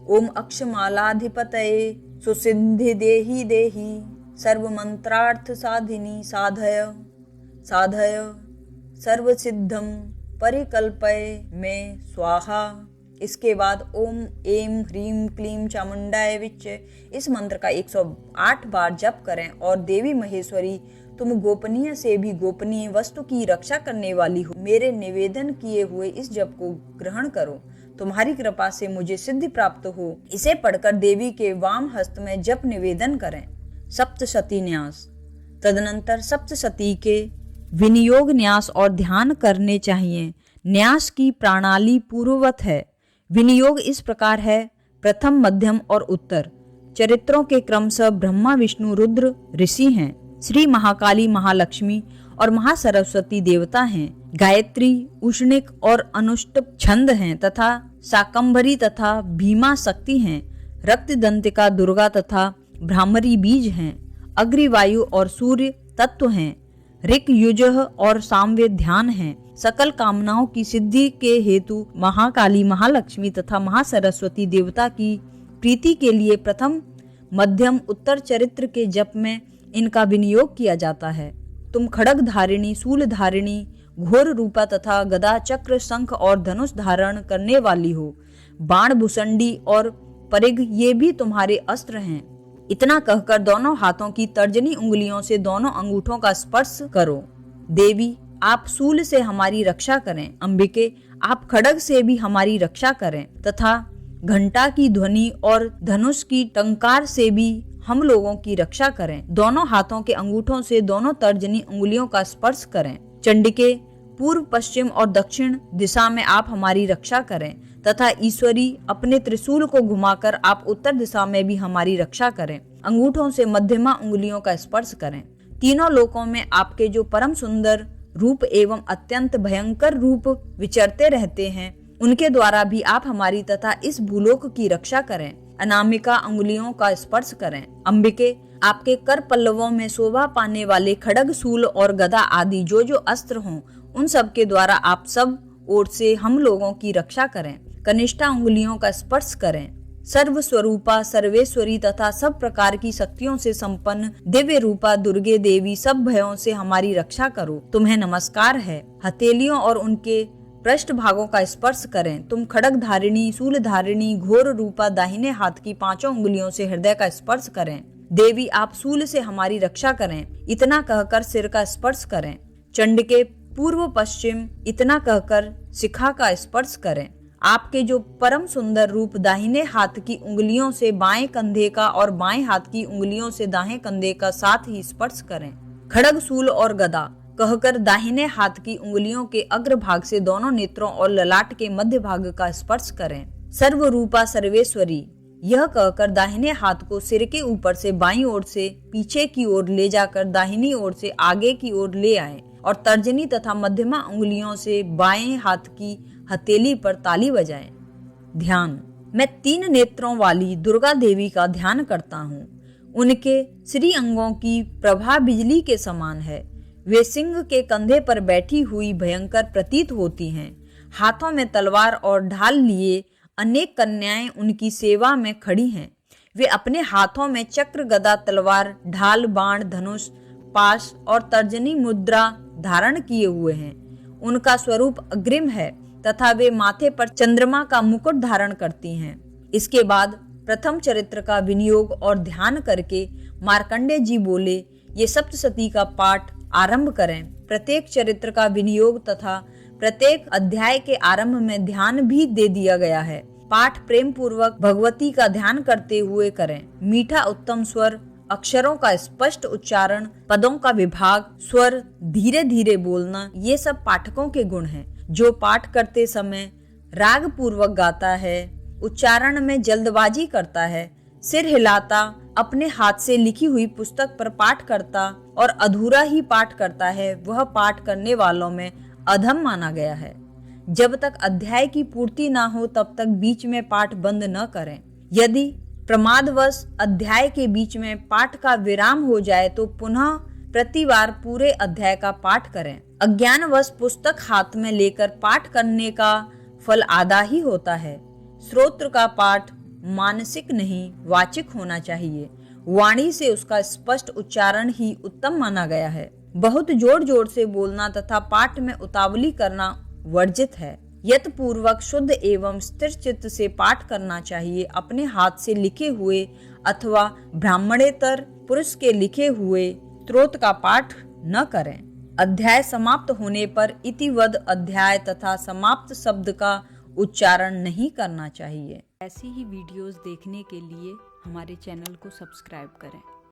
ओम अक्षमालाधिपतये सुसिद्धि देहि देहि सर्व मंत्रार्थ साधिनी साधय साधय सर्व सिद्धम परिकल्पय में स्वाहा। इसके बाद ओम ऐं ह्रीं क्लीं चामुंडाय विच्च इस मंत्र का 108 बार जप करें और देवी महेश्वरी, तुम गोपनीय से भी गोपनीय वस्तु की रक्षा करने वाली हो। मेरे निवेदन किए हुए इस जप को ग्रहण करो। तुम्हारी कृपा से मुझे सिद्धि प्राप्त हो। इसे पढ़कर देवी के वाम हस्त में जप निवेदन करें। सप्तशती न्यास। तदनंतर सप्तशती के विनियोग न्यास और ध्यान करने चाहिए। न्यास की प्रणाली पूर्ववत है। विनियोग इस प्रकार है: प्रथम, मध्यम और उत्तर। चरित्रों के क्रमशः ब्रह्मा विष्णु रुद्र ऋषि हैं, श्री महाकाली महालक्ष्मी और महासरस्वती देवता हैं, गायत्री उष्णिक और अनुष्टुप छंद हैं तथा शाकंभरी तथा भीमा शक्ति हैं, रक्तदंतिका दुर्गा तथा भ्रामरी बीज हैं, अग्रिवायु और सूर्य तत्व हैं, ऋक युजः और सामवेद ध्यान हैं। सकल कामनाओं की सिद्धि के हेतु महाकाली महालक्ष्मी तथा महासरस्वती देवता की प्रीति के लिए प्रथम, मध्यम, उत्तर चरित्र के जप में इनका विनियोग किया जाता है। तुम खड्ग धारिणी, शूल धारिणी, घोर रूपा तथा गदा चक्र शंख और धनुष धारण करने वाली हो। बाण भुसंडी और परिग ये भी तुम्हारे अस्त्र हैं। इतना कहकर दोनों हाथों की तर्जनी उंगलियों से दोनों अंगूठों का स्पर्श करो। देवी आप शूल से हमारी रक्षा करें। अंबिके आप खड्ग से भी हमारी रक्षा करें तथा घंटा की ध्वनि और धनुष की टंकार से भी हम लोगों की रक्षा करें। दोनों हाथों के अंगूठों से दोनों तर्जनी उंगलियों का स्पर्श करें। चंडिके पूर्व, पश्चिम और दक्षिण दिशा में आप हमारी रक्षा करें तथा ईश्वरी अपने त्रिशूल को घुमाकर आप उत्तर दिशा में भी हमारी रक्षा करें। अंगूठों से मध्यमा उंगलियों का स्पर्श करें। तीनों लोकों में आपके जो परम सुंदर रूप एवं अत्यंत भयंकर रूप विचरते रहते हैं, उनके द्वारा भी आप हमारी तथा इस भूलोक की रक्षा करें। अनामिका अंगुलियों का स्पर्श करें। अंबिके आपके कर पल्लवों में शोभा पाने वाले खड्ग, शूल और गदा आदि जो जो अस्त्र हों, उन सब के द्वारा आप सब ओर से हम लोगों की रक्षा करें। कनिष्ठा उंगलियों का स्पर्श करें। सर्व स्वरूपा, सर्वेश्वरी तथा सब प्रकार की शक्तियों से संपन्न दिव्य रूपा दुर्गे देवी, सब भयों से हमारी रक्षा करो। तुम्हें नमस्कार है। हथेलियों और उनके पृष्ठ भागों का स्पर्श करें। तुम खड्ग धारिणी, शूल धारिणी, घोर रूपा दाहिने हाथ की पांचों उंगलियों से हृदय का स्पर्श करें। देवी आप शूल से हमारी रक्षा करें। इतना कहकर सिर का स्पर्श करें। चंडिके पूर्व, पश्चिम इतना कहकर शिखा का स्पर्श करें। आपके जो परम सुंदर रूप दाहिने हाथ की उंगलियों से बाएं कंधे का और बाएं हाथ की उंगलियों से दाएं कंधे का साथ ही स्पर्श करें। खड्ग, शूल और गदा कहकर दाहिने हाथ की उंगलियों के अग्रभाग से दोनों नेत्रों और ललाट के मध्य भाग का स्पर्श करें। सर्व रूपा सर्वेश्वरी यह कहकर दाहिने हाथ को सिर के ऊपर से बाईं ओर से पीछे की ओर ले जाकर दाहिनी ओर से आगे की ओर ले आए और तर्जनी तथा मध्यमा उंगलियों से बाएं हाथ की हथेली पर ताली बजाएं। ध्यान। मैं 3 नेत्रों वाली दुर्गा देवी का ध्यान करता हूँ। उनके श्री अंगों की प्रभा बिजली के समान है। वे सिंह के कंधे पर बैठी हुई भयंकर प्रतीत होती हैं। हाथों में तलवार और ढाल लिए अनेक कन्याएं उनकी सेवा में खड़ी हैं। वे अपने हाथों में चक्र, गदा, तलवार, ढाल, बाण, धनुष, पाश और तर्जनी मुद्रा धारण किए हुए हैं। उनका स्वरूप अग्रिम है तथा वे माथे पर चंद्रमा का मुकुट धारण करती हैं। इसके बाद प्रथम चरित्र का विनियोग और ध्यान करके मार्कंडेय जी बोले, ये सप्तशती का पाठ आरंभ करें। प्रत्येक चरित्र का विनियोग तथा प्रत्येक अध्याय के आरंभ में ध्यान भी दे दिया गया है। पाठ प्रेम पूर्वक भगवती का ध्यान करते हुए करें। मीठा उत्तम स्वर, अक्षरों का स्पष्ट उच्चारण, पदों का विभाग, स्वर धीरे धीरे बोलना, ये सब पाठकों के गुण हैं। जो पाठ करते समय राग पूर्वक गाता है, उच्चारण में जल्दबाजी करता है, सिर हिलाता, अपने हाथ से लिखी हुई पुस्तक पर पाठ करता और अधूरा ही पाठ करता है, वह पाठ करने वालों में अधम माना गया है। जब तक अध्याय की पूर्ति ना हो तब तक बीच में पाठ बंद न करें। यदि प्रमादवश अध्याय के बीच में पाठ का विराम हो जाए तो पुनः प्रतिवार पूरे अध्याय का पाठ करें। अज्ञानवश पुस्तक हाथ में लेकर पाठ करने का फल आधा ही होता है। श्रोत्र का पाठ मानसिक नहीं वाचिक होना चाहिए। वाणी से उसका स्पष्ट उच्चारण ही उत्तम माना गया है। बहुत जोर जोर से बोलना तथा पाठ में उतावली करना वर्जित है। यत पूर्वक शुद्ध एवं स्थिर चित्त से पाठ करना चाहिए। अपने हाथ से लिखे हुए अथवा ब्राह्मणेतर पुरुष के लिखे हुए स्त्रोत का पाठ न करें। अध्याय समाप्त होने पर इतिवद अध्याय तथा समाप्त शब्द का उच्चारण नहीं करना चाहिए। ऐसी ही वीडियोस देखने के लिए हमारे चैनल को सब्सक्राइब करें।